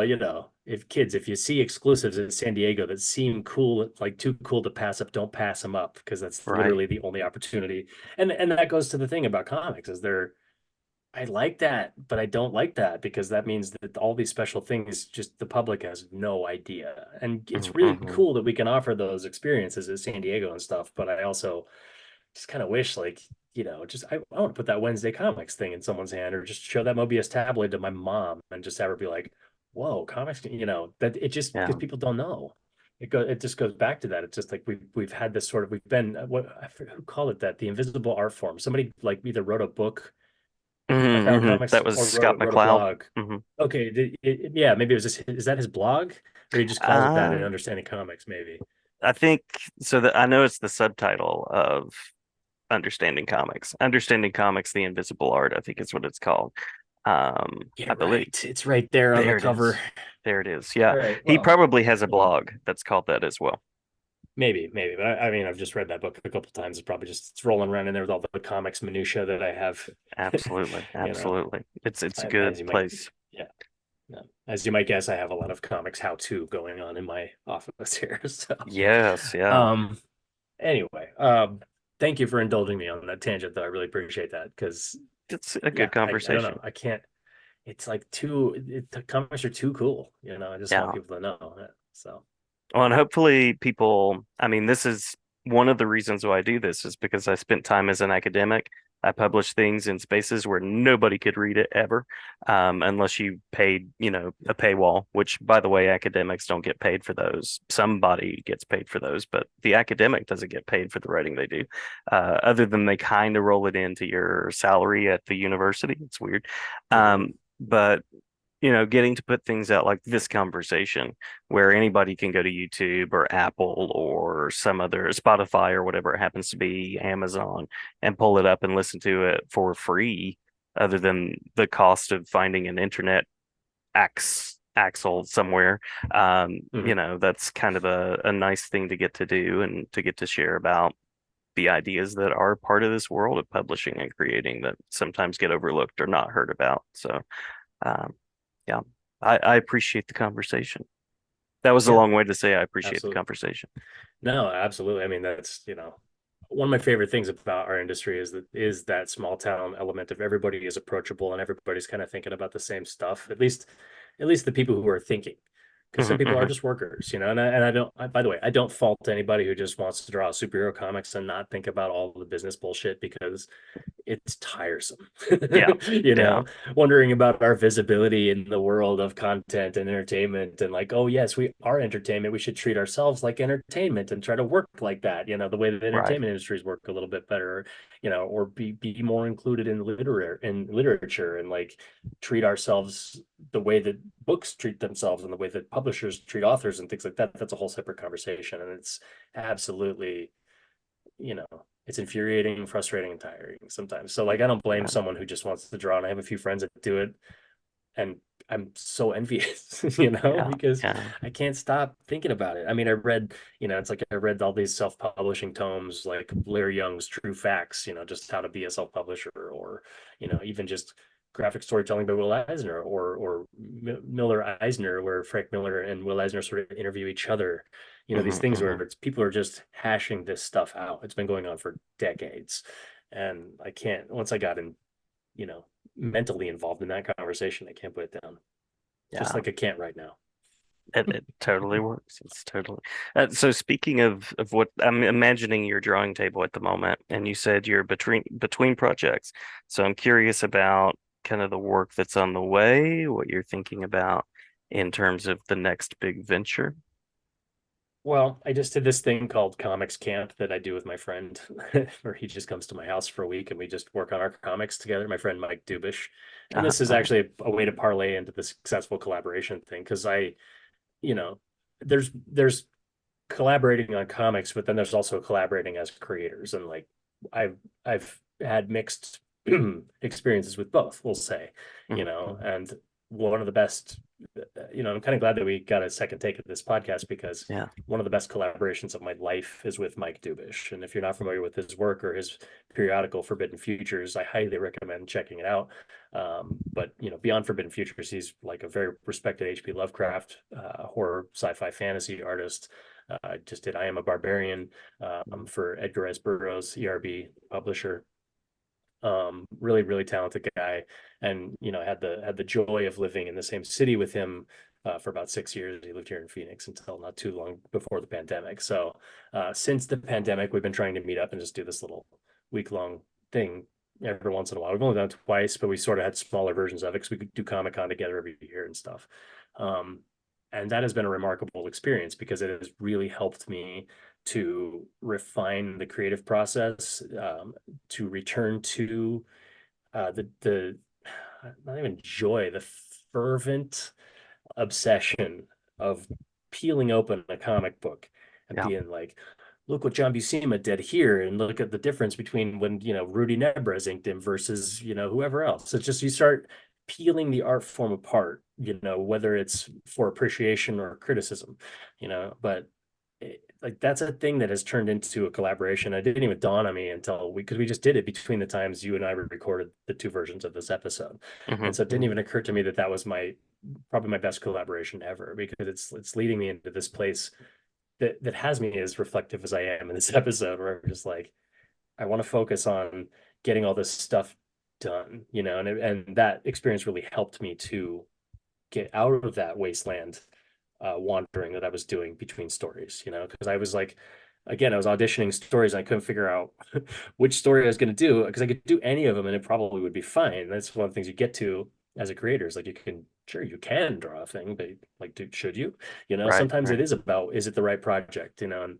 if you see exclusives in San Diego that seem cool, like too cool to pass up, don't pass them up because that's Right. literally the only opportunity. And that goes to the thing about comics is they're I like that, but I don't like that because that means that all these special things just the public has no idea. And it's really Mm-hmm. cool that we can offer those experiences at San Diego and stuff, but I also just kind of wish like, just I want to put that Wednesday comics thing in someone's hand or just show that Mobius tabloid to my mom and just have her be like, "Whoa, comics, that it just because Yeah. people don't know." It just goes back to that. It's just like we've had this sort of we've been what I forget who called it that, the invisible art form. Somebody like either wrote a book about Mm-hmm. comics That was or wrote Scott wrote a McCloud. blog. Hmm. Okay, yeah, maybe it was just, is that his blog or he just calls it that in Uh, Understanding Comics? Maybe. I think so that I know it's the subtitle of Understanding Comics, the Invisible Art, I think is what it's called. I Get believe. right. It's right there on the There it cover. is. There it is. Yeah. All right. He Well, probably has a you know, blog that's called that as well. maybe, but I mean, I've just read that book a couple times. It's probably just it's rolling around in there with all the comics minutia that I have. Absolutely. you know, Absolutely. It's a as good you might, place. yeah, yeah. As you might guess, I have a lot of comics how to going on in my office here. So, Yes, yeah. um, anyway, thank you for indulging me on that tangent, though. I really appreciate that because, It's a yeah, good I don't conversation. know. I can't. It's like the comics are too cool. I just want Yeah. people to know that. So, Well, and hopefully people, I mean, this is one of the reasons why I do this is because I spent time as an academic. I published things in spaces where nobody could read it ever, unless you paid, a paywall, which, by the way, academics don't get paid for those. Somebody gets paid for those, but the academic doesn't get paid for the writing they do, other than they kind of roll it into your salary at the university. It's weird. mhm. But getting to put things out like this conversation where anybody can go to YouTube or Apple or some other Spotify or whatever it happens to be, Amazon, and pull it up and listen to it for free, other than the cost of finding an internet axle somewhere. Mhm. That's kind of a nice thing to get to do and to get to share about the ideas that are part of this world of publishing and creating that sometimes get overlooked or not heard about. So, um, yeah, I appreciate the conversation. That was a Yeah, long way to say I appreciate the absolutely. conversation. No, absolutely. I mean, that's, one of my favorite things about our industry is that small town element of everybody is approachable and everybody's kind of thinking about the same stuff. At least the people who are thinking. Because Hmm. some people are Hmm. just workers, and I don't, by the way, I don't fault anybody who just wants to draw superhero comics and not think about all the business bullshit because it's tiresome. Yeah, you yeah, know, wondering about our visibility in the world of content and entertainment and like, oh yes, we are entertainment. We should treat ourselves like entertainment and try to work like that, the way that right, entertainment industries work a little bit better, or be more included in literature and like treat ourselves the way that books treat themselves and the way that publishers treat authors and things like that. That's a whole separate conversation. And it's absolutely you know, it's infuriating, frustrating, and tiring sometimes. So like I don't blame yeah, someone who just wants to draw, and I have a few friends that do it, and I'm so envious, yeah, because yeah. I can't stop thinking about it. I mean, I read, it's like I read all these self-publishing tomes like Larry Young's True Facts, just how to be a self-publisher, or even just graphic storytelling by Will Eisner, or Miller Eisner, where Frank Miller and Will Eisner sort of interview each other. These Hmm. things where Hmm. it's people are just hashing this stuff out. It's been going on for decades, and I can't. Once I got in, you know, mentally involved in that conversation, I can't put it down. Just Yeah. like I can't right now. It totally works. It's totally. So speaking of what I'm imagining your drawing table at the moment, and you said you're between projects. So I'm curious about kind of the work that's on the way, what you're thinking about in terms of the next big venture. Well, I just did this thing called Comics Camp that I do with my friend, where he just comes to my house for a week and we just work on our comics together. My friend Mike Dubish, and this is Uh, actually a way to parlay into the successful collaboration thing because you know, there's collaborating on comics, but then there's also collaborating as creators, and like I've had mixed experiences with both. We'll say, mhm, mhm. and one of the best, I'm kind of glad that we got a second take of this podcast because Yeah. one of the best collaborations of my life is with Mike Dubish. And if you're not familiar with his work or his periodical Forbidden Futures, I highly recommend checking it out. But beyond Forbidden Futures, he's like a very respected H.P. Lovecraft horror sci-fi fantasy artist. Just did I Am a Barbarian for Edgar Rice Burroughs, ERB publisher. Really, really talented guy, and had the joy of living in the same city with him for about 6 years. He lived here in Phoenix until not too long before the pandemic. So since the pandemic, we've been trying to meet up and just do this little week-long thing every once in a while. We've only done it twice, but we sort of had smaller versions of it because we could do Comic-Con together every year and stuff. Um, and that has been a remarkable experience because it has really helped me to refine the creative process, to return to the not even joy, the fervent obsession of peeling open a comic book and Yeah. being like, look what John Buscema did here, and look at the difference between when Rudy Nebres inked him versus whoever else. It's just you start peeling the art form apart, whether it's for appreciation or criticism, but like that's a thing that has turned into a collaboration. It didn't even dawn on me until because we just did it between the times you and I recorded the two versions of this episode, and Hmm. so it didn't Hmm. even occur to me that that was my probably my best collaboration ever because it's leading me into this place that has me as reflective as I am in this episode where I'm just like I want to focus on getting all this stuff done, and that experience really helped me to get out of that wasteland wandering that I was doing between stories, because I was like, again, I was auditioning stories and I couldn't figure out which story I was going to do because I could do any of them and it probably would be fine. That's one of the things you get to as a creator is like sure, you can draw a thing, but like, should you? Right. Sometimes it Right. is about is it the right project, and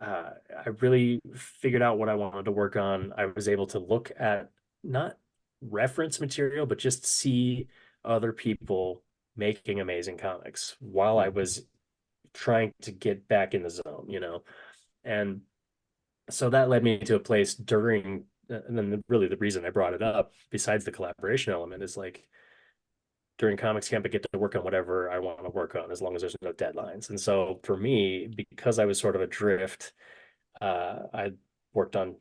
I really figured out what I wanted to work on. I was able to look at not reference material, but just see other people making amazing comics while I Mhm. was trying to get back in the zone, And so that led me to a place during, and then really the reason I brought it up, besides the collaboration element, is like during comics camp, I get to work on whatever I want to work on as long as there's no deadlines. And so for me, because I was sort of adrift, I worked on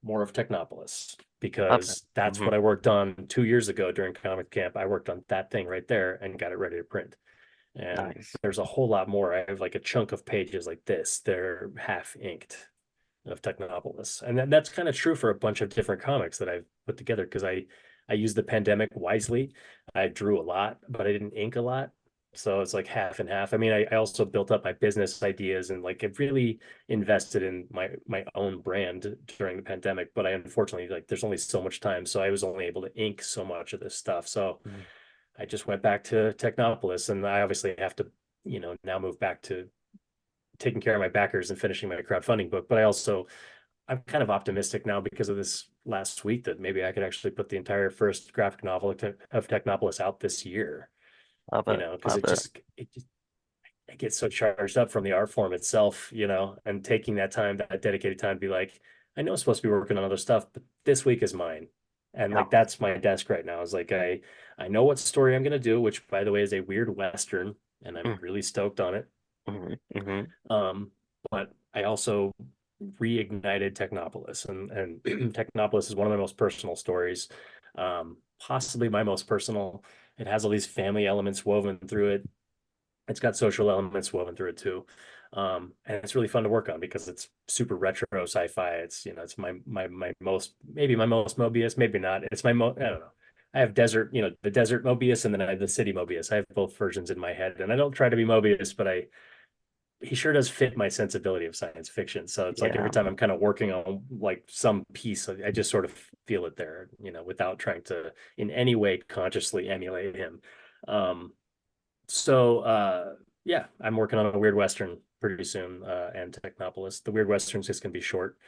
more of Technopolis Love it. because that's Hmm. what I worked on 2 years ago during comic camp. I worked on that thing right there and got it ready to print. And Nice. there's a whole lot more. I have like a chunk of pages like this. They're half inked of Technopolis. And that's kind of true for a bunch of different comics that I've put together because I used the pandemic wisely. I drew a lot, but I didn't ink a lot. So it's like half and half. I mean, I also built up my business ideas and like I've really invested in my own brand during the pandemic. But I unfortunately like there's only so much time. So I was only able to ink so much of this stuff. So Mhm. I just went back to Technopolis and I obviously have to, now move back to taking care of my backers and finishing my crowdfunding book. But I'm kind of optimistic now because of this last week that maybe I could actually put the entire first graphic novel of Technopolis out this year, Love it. because Love it. I get so charged up from the art form itself, and taking that time, that dedicated time to be like, I know I'm supposed to be working on other stuff, but this week is mine. And Yeah. like that's my desk right now. Is like I know what story I'm gonna do, which by the way is a weird Western, and I'm really stoked on it. Mm-hmm. Hmm. Um, but I also reignited Technopolis, and Technopolis is one of my most personal stories, possibly my most personal. It has all these family elements woven through it. It's got social elements woven through it too. And it's really fun to work on because it's super retro sci-fi. It's my most maybe my most Mobius, maybe not. I don't know. I have the desert Mobius, and then I have the city Mobius. I have both versions in my head, and I don't try to be Mobius, but he sure does fit my sensibility of science fiction. So it's like every Yeah. time I'm kind of working on like some piece, I just sort of feel it there, without trying to in any way consciously emulate him. Um, so yeah, I'm working on a Weird Western pretty soon, and Technopolis. The Weird Western's just gonna be short,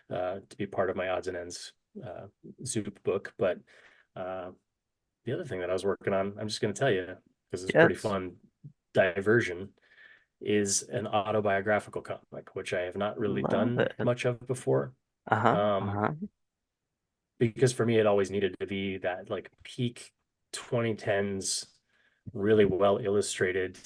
to be part of my odds and ends uh, Zoop book. But uh, the other thing that I was working on, I'm just gonna tell you because it's pretty Yes. fun diversion, is an autobiographical comic, which I have not really Love done it. much of before. Uh-huh. Um, Uh-huh. because for me, it always needed to be that like peak. 2010s really well illustrated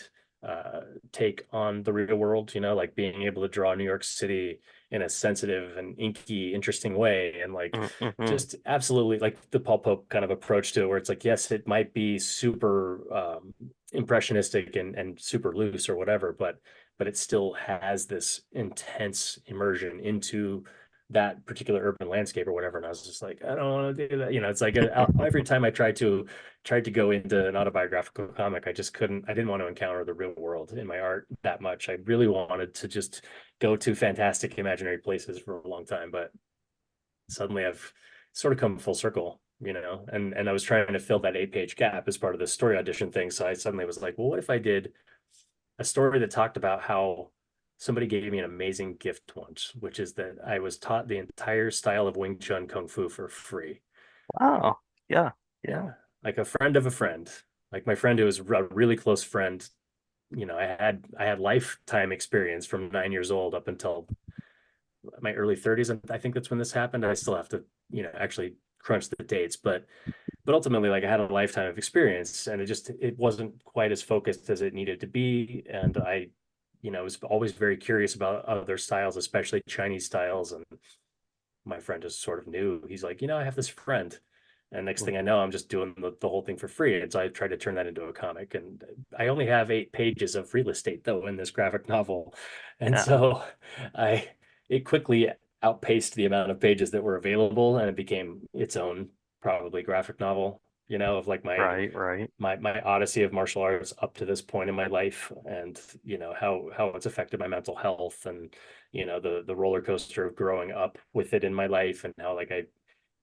uh, take on the real world, like being able to draw New York City in a sensitive and inky, interesting way. And like Mm-hmm. just absolutely like the Paul Pope kind of approach to it, where it's like, yes, it might be super impressionistic and super loose or whatever, but it still has this intense immersion into that particular urban landscape or whatever. And I was just like, I don't want to do that. It's like every time I tried to go into an autobiographical comic, I just couldn't. I didn't want to encounter the real world in my art that much. I really wanted to just go to fantastic imaginary places for a long time, but suddenly I've sort of come full circle, and I was trying to fill that 8-page gap as part of the story audition thing. So I suddenly was like, well, what if I did a story that talked about how somebody gave me an amazing gift once, which is that I was taught the entire style of Wing Chun Kung Fu for free. Wow. Yeah. Yeah. Yeah. Like a friend of a friend, like my friend who was a really close friend. I had lifetime experience from 9 years old up until my early 30s. And I think that's when this happened. I still have to, actually crunch the dates, but ultimately, like I had a lifetime of experience, and it wasn't quite as focused as it needed to be. And I, was always very curious about other styles, especially Chinese styles. And my friend just sort of knew. He's like, I have this friend. And next thing I know, I'm just doing the whole thing for free. And so I tried to turn that into a comic. And I only have 8 pages of real estate though in this graphic novel. And Yeah. so I it quickly outpaced the amount of pages that were available, and it became its own probably graphic novel, of like my Right. Right. my my odyssey of martial arts up to this point in my life, and how it's affected my mental health, and the roller coaster of growing up with it in my life, and how like I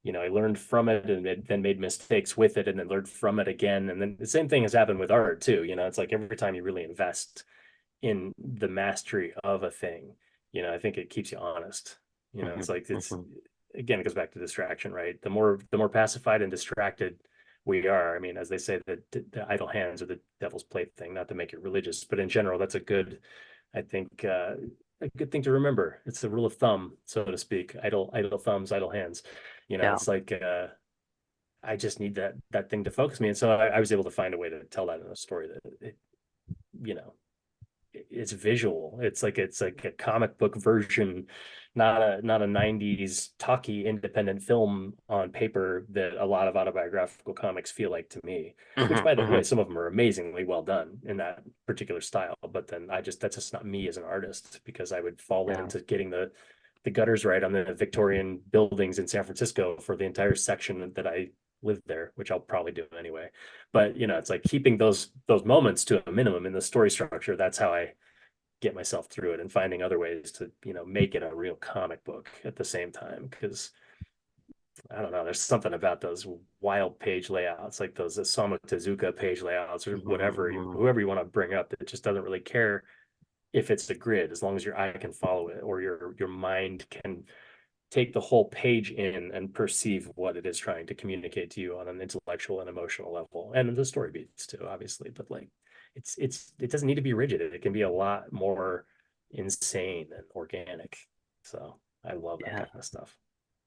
learned from it and then made mistakes with it and then learned from it again. And then the same thing has happened with art too. It's like every time you really invest in the mastery of a thing, I think it keeps you honest. Hmm. It's like it's Hmm. again, it goes back to distraction, right? The more pacified and distracted we are. I mean, as they say, the idle hands are the devil's plaything, not to make it religious, but in general, that's I think, a good thing to remember. It's the rule of thumb, so to speak. Idle thumbs, idle hands. Yeah. It's like I just need that thing to focus me, and so I was able to find a way to tell that in a story that you know it's visual. It's like a comic book version, not a 90s talky independent film on paper that a lot of autobiographical comics feel like to me, which Hmm. by the Hmm. way, some of them are amazingly well done in that particular style. But then that's just not me as an artist, because I would fall Yeah. into getting the gutters right on the Victorian buildings in San Francisco for the entire section that I lived there, which I'll probably do anyway. But it's like keeping those moments to a minimum in the story structure. That's how I get myself through it, and finding other ways to make it a real comic book at the same time. Because I don't know, there's something about those wild page layouts, like those Osamu Tezuka page layouts or whatever, Hmm. whoever you want to bring up, that just doesn't really care if it's a grid, as long as your eye can follow it, or your mind can take the whole page in and perceive what it is trying to communicate to you on an intellectual and emotional level, and the story beats too, obviously. But like, it doesn't need to be rigid. It can be a lot more insane and organic. So I love that Yeah. kind of stuff.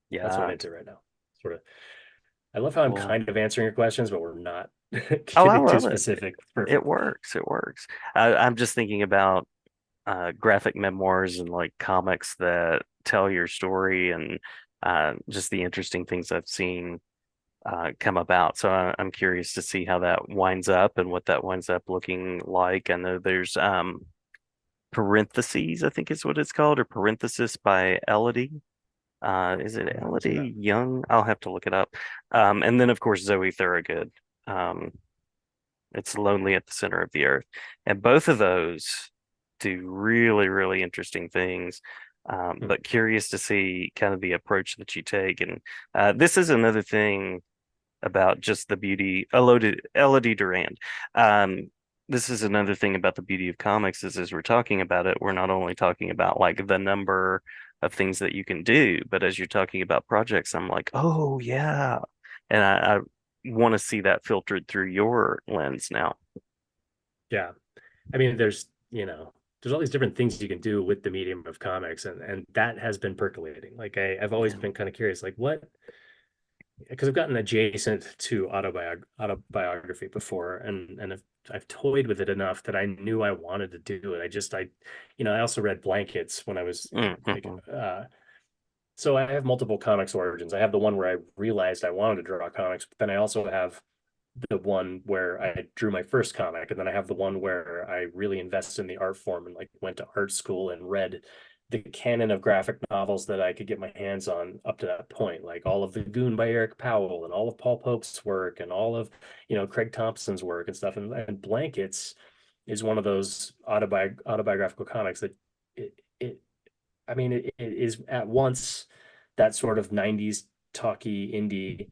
That's what I'm Yeah. into right now. Sort of. I love how I'm Cool. kind of answering your questions, but we're not Oh, I getting too love it. specific. It Perfect. works. It works. I'm just thinking about graphic memoirs and like comics that tell your story and just the interesting things I've seen come about. So I'm curious to see how that winds up and what that winds up looking like. I know there's Parentheses, I think is what it's called, or Parenthesis by Elodie. Is it I haven't seen that. Elodie Young? I'll have to look it up. And then of course Zoe Thorogood. Um, it's Lonely at the Center of the Earth. And both of those do really, really interesting things. Hmm. But curious to see kind of the approach that you take. And this is another thing about just the beauty, Elodie Durand. Um, this is another thing about the beauty of comics is as we're talking about it, we're not only talking about like the number of things that you can do, but as you're talking about projects, I'm like, oh yeah. And I want to see that filtered through your lens now. Yeah. I mean, there's all these different things you can do with the medium of comics, and that has been percolating. Like I've always Yeah. been kind of curious, like because I've gotten adjacent to autobiography before, and I've toyed with it enough that I knew I wanted to do it. I also read Blankets when I was like, Mm-hmm. so I have multiple comics origins. I have the one where I realized I wanted to draw comics, but then I also have the one where I drew my first comic, and then I have the one where I really invested in the art form and like went to art school and read the canon of graphic novels that I could get my hands on up to that point, like all of the Goon by Eric Powell and all of Paul Pope's work and all of Craig Thompson's work and stuff. And Blankets is one of those autobiographical comics that it I mean it is at once that sort of 90s talky indie,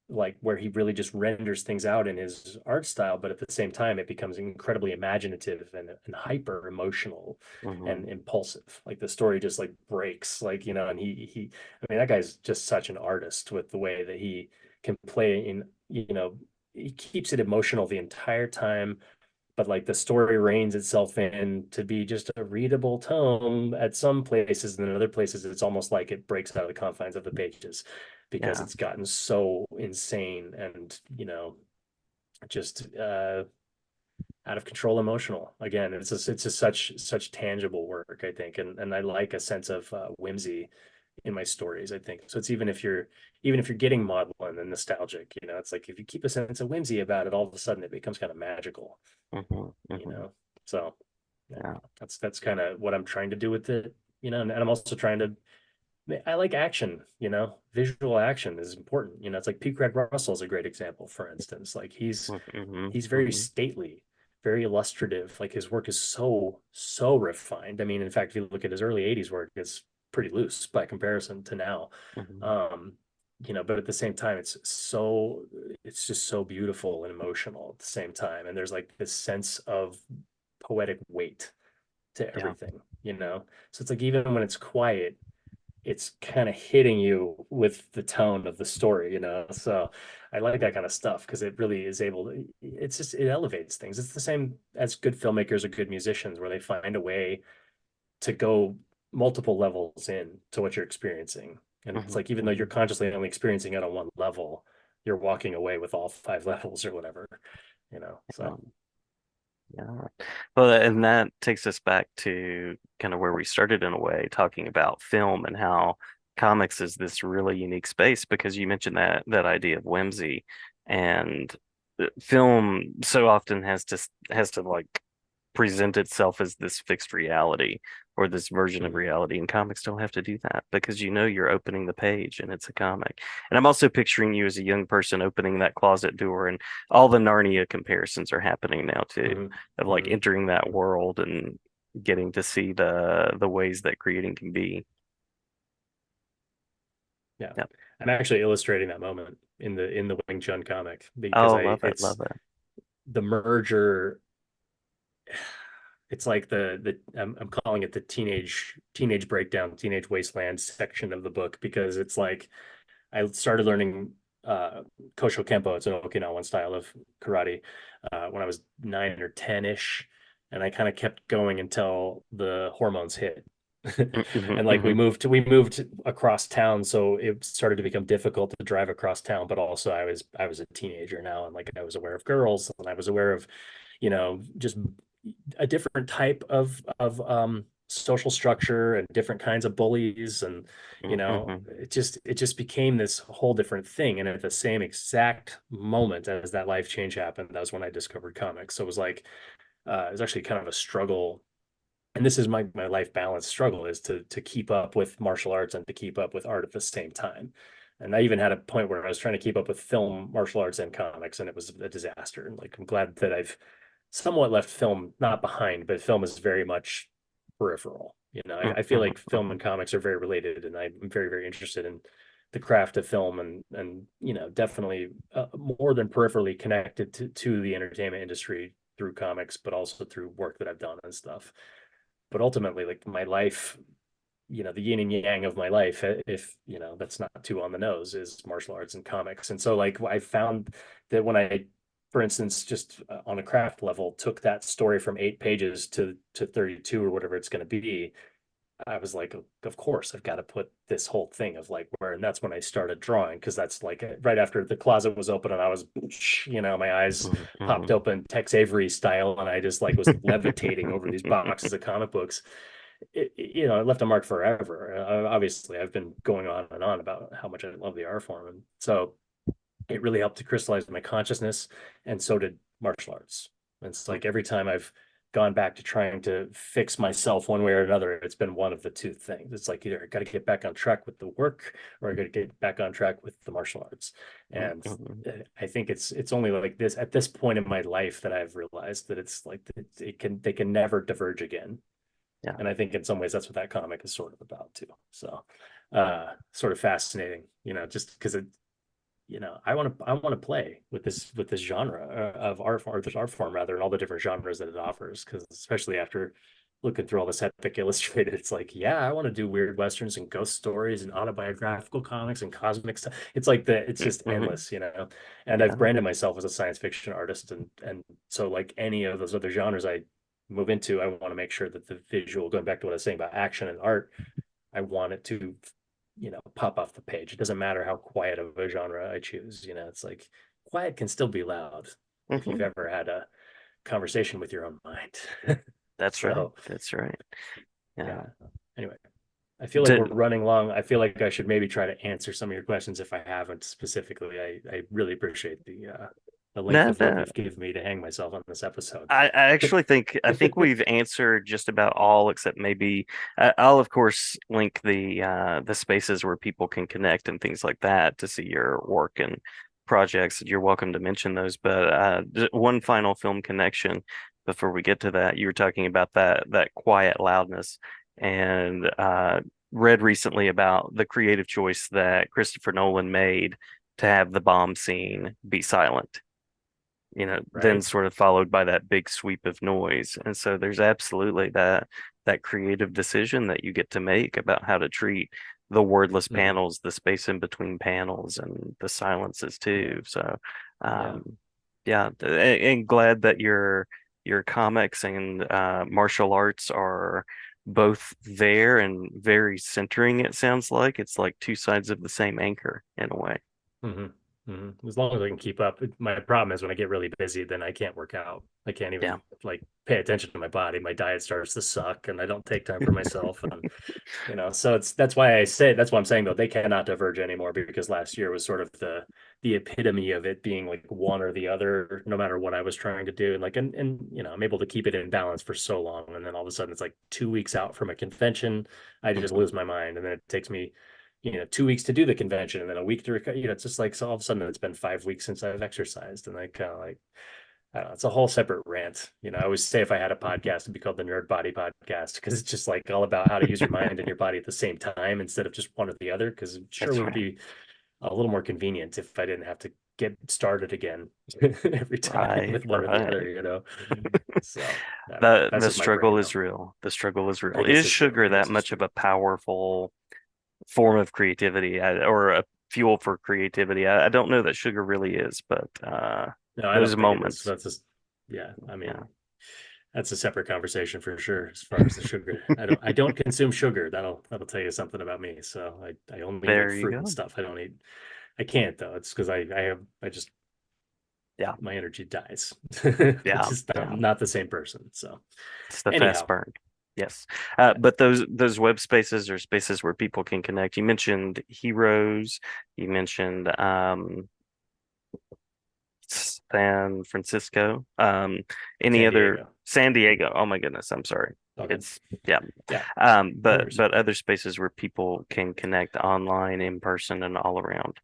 like where he really just renders things out in his art style, but at the same time it becomes incredibly imaginative and hyper emotional Hmm. and impulsive. Like the story just like breaks, like and he I mean that guy's just such an artist with the way that he can play in, he keeps it emotional the entire time, but like the story reins itself in to be just a readable tome at some places, and in other places it's almost like it breaks out of the confines of the pages because Yeah. it's gotten so insane and just out of control emotional. Again, it's just such tangible work, I think, and I like a sense of whimsy in my stories, I think. So it's even if you're getting maudlin and nostalgic, it's like if you keep a sense of whimsy about it, all of a sudden it becomes kind of magical, Hmm. you Hmm. know. So yeah, Yeah. that's kind of what I'm trying to do with it, and I'm also trying to. I like action, visual action is important. It's like P. Craig Russell is a great example, for instance. Like he's Hmm. he's very Hmm. stately, very illustrative. Like his work is so refined. I mean, in fact, if you look at his early 80s work, it's pretty loose by comparison to now. Hmm. Um, but at the same time, it's just so beautiful and emotional at the same time. And there's like this sense of poetic weight to Yeah. everything, So it's like even when it's quiet, it's kind of hitting you with the tone of the story. So I like that kind of stuff because it really is able to, it elevates things. It's the same as good filmmakers or good musicians where they find a way to go multiple levels in to what you're experiencing. And it's Hmm. like, even though you're Hmm. consciously only experiencing it on one level, you're walking away with all five levels or whatever. So, Yeah. Yeah. Well, and that takes us back to kind of where we started in a way, talking about film and how comics is this really unique space because you mentioned that idea of whimsy and film so often has to like present itself as this fixed reality or this version of mhm. reality. And comics don't have to do that because you're opening the page and it's a comic. And I'm also picturing you as a young person opening that closet door, and all the Narnia comparisons are happening now too, Hmm. of like Hmm. entering that world and getting to see the ways that creating can be. Yeah. Yeah. I'm actually illustrating that moment in the Wing Chun comic because Oh, I love it, it's love it. the merger. It's like I'm calling it the teenage breakdown, teenage wasteland section of the book because it's like I started learning Kosho Kempo. It's an Okinawan style of karate when I was 9 or 10-ish, and I kind of kept going until the hormones hit. Hmm. And like we Hmm. moved across town, so it started to become difficult to drive across town. But also, I was a teenager now, and like I was aware of girls, and I was aware of, just a different type of social structure and different kinds of bullies, and Hmm. it just became this whole different thing. And at the same exact moment as that life change happened, that was when I discovered comics. So it was like it was actually kind of a struggle, and this is my life balance struggle, is to keep up with martial arts and to keep up with art at the same time. And I even had a point where I was trying to keep up with film, martial arts, and comics, and it was a disaster. And like I'm glad that I've somewhat left film not behind, but film is very much peripheral. I feel Hmm. like film and comics are very related, and I'm very, very interested in the craft of film, and definitely more than peripherally connected to the entertainment industry through comics, but also through work that I've done and stuff. But ultimately, like my life, the yin and yang of my life, if that's not too on the nose, is martial arts and comics. And so like I found that when I, for instance, just on a craft level, took that story from 8 pages to 32 or whatever it's going to be, I was like, of course, I've got to put this whole thing of like where, and that's when I started drawing because that's like right after the closet was open and I was, my eyes Mhm, popped mhm. open Tex Avery style, and I just like was levitating over these boxes of comic books. It left a mark forever. Obviously, I've been going on and on about how much I love the art form, and so it really helped to crystallize my consciousness, and so did martial arts. And it's like every time I've gone back to trying to fix myself one way or another, it's been one of the two things. It's like either I got to get back on track with the work or I got to get back on track with the martial arts. And I think it's only like this at this point in my life that I've realized that it's like they can never diverge again. Yeah. And I think in some ways that's what that comic is sort of about too. So sort of fascinating, just because I want to play with this genre of art form, or this art form rather, and all the different genres that it offers. Because especially after looking through all this Epic Illustrated, it's like, yeah, I want to do weird westerns and ghost stories and autobiographical comics and cosmic stuff. It's like it's just Mhm. endless. And I've Yeah. branded myself as a science fiction artist, and so like any of those other genres I move into, I want to make sure that the visual, going back to what I was saying about action and art, I want it to, pop off the page. It doesn't matter how quiet of a genre I choose. It's like quiet can still be loud if you've Mhm. ever had a conversation with your own mind. That's right. So, That's right. Yeah. yeah. Anyway, I feel like we're Did, running long. I feel like I should maybe try to answer some of your questions if I haven't specifically. I really appreciate the length no, of rope no. you've given me to hang myself on this episode. I actually think we've answered just about all except maybe I'll of course link the spaces where people can connect and things like that to see your work and projects. You're welcome to mention those. But one final film connection before we get to that. You were talking about that quiet loudness and read recently about the creative choice that Christopher Nolan made to have the bomb scene be silent, then Right? sort of followed by that big sweep of noise. And so there's absolutely that creative decision that you get to make about how to treat the wordless Hmm. panels, the space in between panels, and the silences too. Yeah. So, Yeah. yeah, and glad that your comics and martial arts are both there and very centering. It sounds like it's like two sides of the same anchor in a way. Hmm. Hmm. As long as I can keep up. My problem is when I get really busy, then I can't work out. I can't Yeah. even like pay attention to my body. My diet starts to suck, and I don't take time for myself. And so that's why I'm saying though they cannot diverge anymore because last year was sort of the epitome of it being like one or the other, no matter what I was trying to do. And like and I'm able to keep it in balance for so long, and then all of a sudden it's like 2 weeks out from a convention, I just Mhm. lose my mind, and then it takes me 2 weeks to do the convention and then a week to recover. It's just like, so all of a sudden it's been 5 weeks since I've exercised, and I kind of like, I don't know, it's a whole separate rant. I always say if I had a podcast, it'd be called the Nerd Body Podcast because it's just like all about how to use your mind and your body at the same time instead of just one or the other. Because it sure That's would right. be a little more convenient if I didn't have to get started again every time Right, with one or the right. other. So I don't know. The That's just my struggle brain is though. real. The struggle is real. I guess Is it's true. sugar I that guess it's much of true. a powerful form of creativity or a fuel for creativity? I don't know that sugar really is, but No, I those don't think it is. moments, That's just, yeah. I yeah. mean, that's a separate conversation for sure. As far as the sugar, I don't consume sugar. That'll tell you something about me. So I only eat like There you fruit and go. stuff. I don't eat. I can't though. It's because I just Yeah, my energy dies. yeah, I'm yeah. not the same person. So It's the fast anyhow, burn. Yes. yeah, But those web spaces are spaces where people can connect. You mentioned heroes. You mentioned San Francisco. Any San other Diego. San Diego? Oh my goodness, I'm sorry. All good. It's yeah. Yeah, no But worries. other spaces where people can connect online, in person, and all around.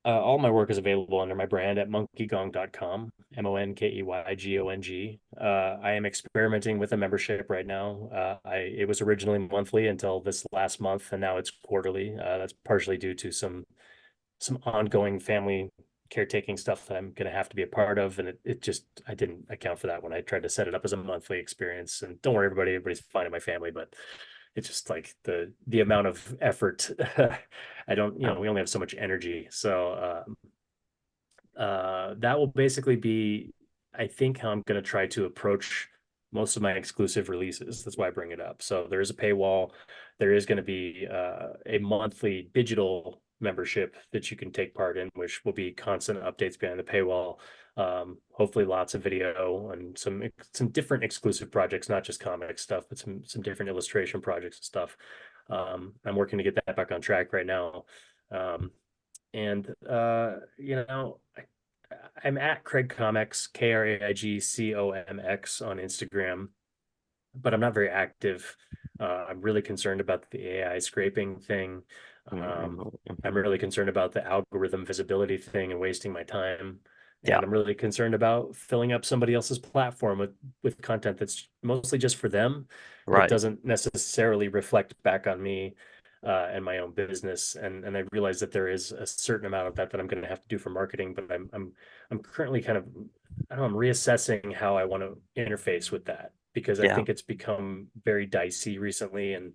All my work is available under my brand at monkeygong.com, MONKEYGONG. I am experimenting with a membership right now. It was originally monthly until this last month, and now it's quarterly. That's partially due to some ongoing family caretaking stuff that I'm going to have to be a part of, and it just I didn't account for that when I tried to set it up as a monthly experience. And don't worry, everybody's fine in my family, but it's just like the amount of effort. I don't, Oh, we only have so much energy. So that will basically be, I think, how I'm going to try to approach most of my exclusive releases. That's why I bring it up. So there is a paywall. There is going to be a monthly digital membership that you can take part in, which will be constant updates behind the paywall. Hopefully, lots of video and some different exclusive projects, not just comic stuff, but some different illustration projects and stuff. I'm working to get that back on track right now. And I'm at Kraig Comics, KraigComx on Instagram, but I'm not very active. I'm really concerned about the AI scraping thing. Um, I'm Mhm. really concerned about the algorithm visibility thing and wasting my time. Yeah, And I'm really concerned about filling up somebody else's platform with content that's mostly just for them, that right. doesn't necessarily reflect back on me and my own business. And I realize that there is a certain amount of that I'm going to have to do for marketing, but I'm currently kind of, I don't know, I'm reassessing how I want to interface with that because I Yeah. think it's become very dicey recently. And,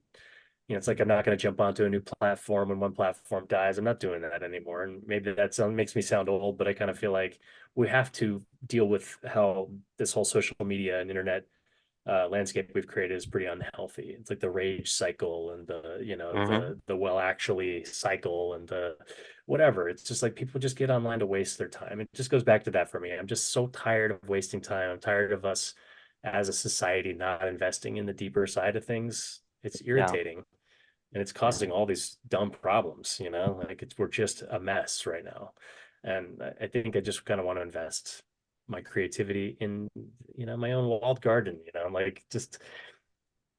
it's like I'm not going to jump onto a new platform when one platform dies. I'm not doing that anymore. And maybe makes me sound old, but I kind of feel like we have to deal with how this whole social media and internet landscape we've created is pretty unhealthy. It's like the rage cycle and Hmm. the well actually cycle and the whatever. It's just like people just get online to waste their time. It just goes back to that for me. I'm just so tired of wasting time. I'm tired of us as a society not investing in the deeper side of things. It's Yeah. irritating and it's Yeah. causing all these dumb problems, like we're just a mess right now. And I think I just kind of want to invest my creativity in, my own walled garden, like just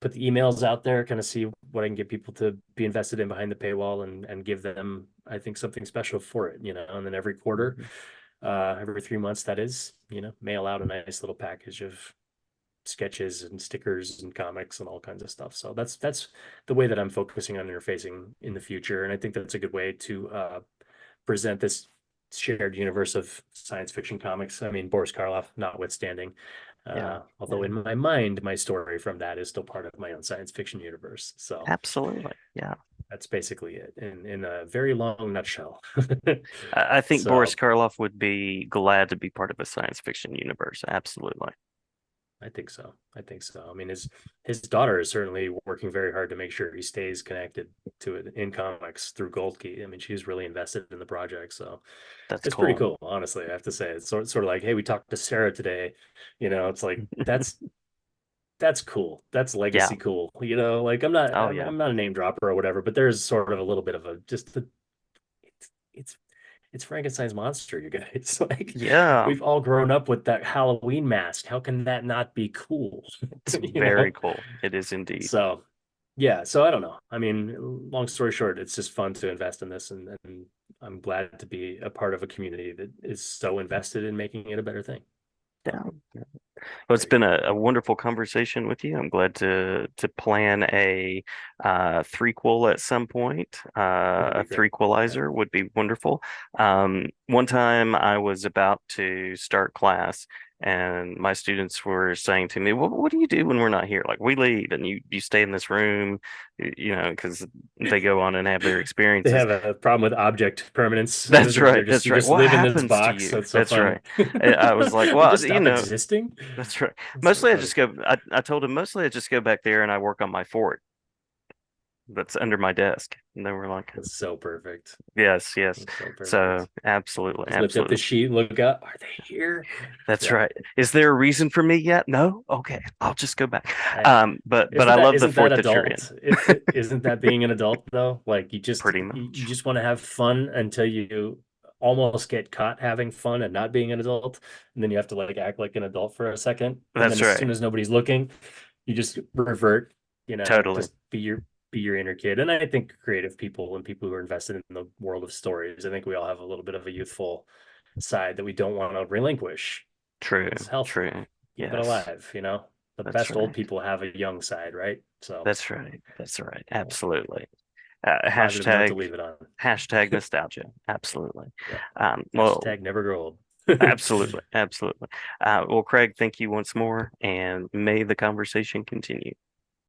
put the emails out there, kind of see what I can get people to be invested in behind the paywall and give them, I think, something special for it, and then every quarter, Mhm. every 3 months, that is, mail out a nice little package of sketches and stickers and comics and all kinds of stuff. So that's the way that I'm focusing on interfacing in the future, and I think that's a good way to present this shared universe of science fiction comics. I mean, Boris Karloff notwithstanding. Yeah. Although Yeah. in my mind, my story from that is still part of my own science fiction universe. So Absolutely. Yeah. that's basically it in a very long nutshell. I think Boris So Karloff would be glad to be part of a science fiction universe. Absolutely. I think so. I think so. I mean, his daughter is certainly working very hard to make sure he stays connected to it in comics through Gold Key. I mean, she's really invested in the project, so That's it's pretty cool. cool. Honestly, I have to say, it's sort of like, hey, we talked to Sarah today. It's like that's cool. That's Yeah. legacy cool. Like I'm not Oh, I'm, yeah. I'm not a name dropper or whatever, but there's sort of a little bit of a just the it's it's Frankenstein's monster, you guys. Like Yeah. we've all grown up with that Halloween mask. How can that not be cool? It's you very know? cool. It is indeed. So yeah, so I don't know. I mean, long story short, it's just fun to invest in this and I'm glad to be a part of a community that is so invested in making it a better thing. So Yeah. Well, it's there you been go. a wonderful conversation with you. I'm glad to plan a threequel at some point. That'd A be great. Yeah. threequalizer would be wonderful. One time I was about to start class, and my students were saying to me, "Well, what do you do when we're not here? Like we leave, and you stay in this room, because they go on and have their They experiences." have a problem with object permanence. That's right. They're just That's you right. just What live in this happens to box. you? That's so That's funny. right. I was like, You well, just stop existing. that's right. That's so Mostly I funny. just go, I told him mostly I just go back there and I work on my fort that's under my desk. And they were like, That's so perfect. yes, yes. That's so So perfect. absolutely, Just lift up the absolutely. sheet and look up. Are they here? That's Yeah. right. Is there a reason for me yet? No? Okay. I'll just go back. I, But isn't I that love the isn't that fort that you're in. adult? Isn't that being an adult though? Like Pretty you much. just want to have fun until you almost get caught having fun and not being an adult, and then you have to like act like an adult for a second, and then That's as soon right. as nobody's looking, you just revert, Totally. just be your inner kid. And I think creative people and people who are invested in the world of stories, I think we all have a little bit of a youthful side that we don't want to relinquish. True. It's healthy. True. Keep it Yes. alive. The That's best old right. people have a young side, right? So That's right. That's right. yeah, Absolutely. positive note to Hashtag leave it on. nostalgia. Absolutely. Yeah. Well, Hashtag never grow old. absolutely. Absolutely. Well, Craig, thank you once more, and may the conversation continue.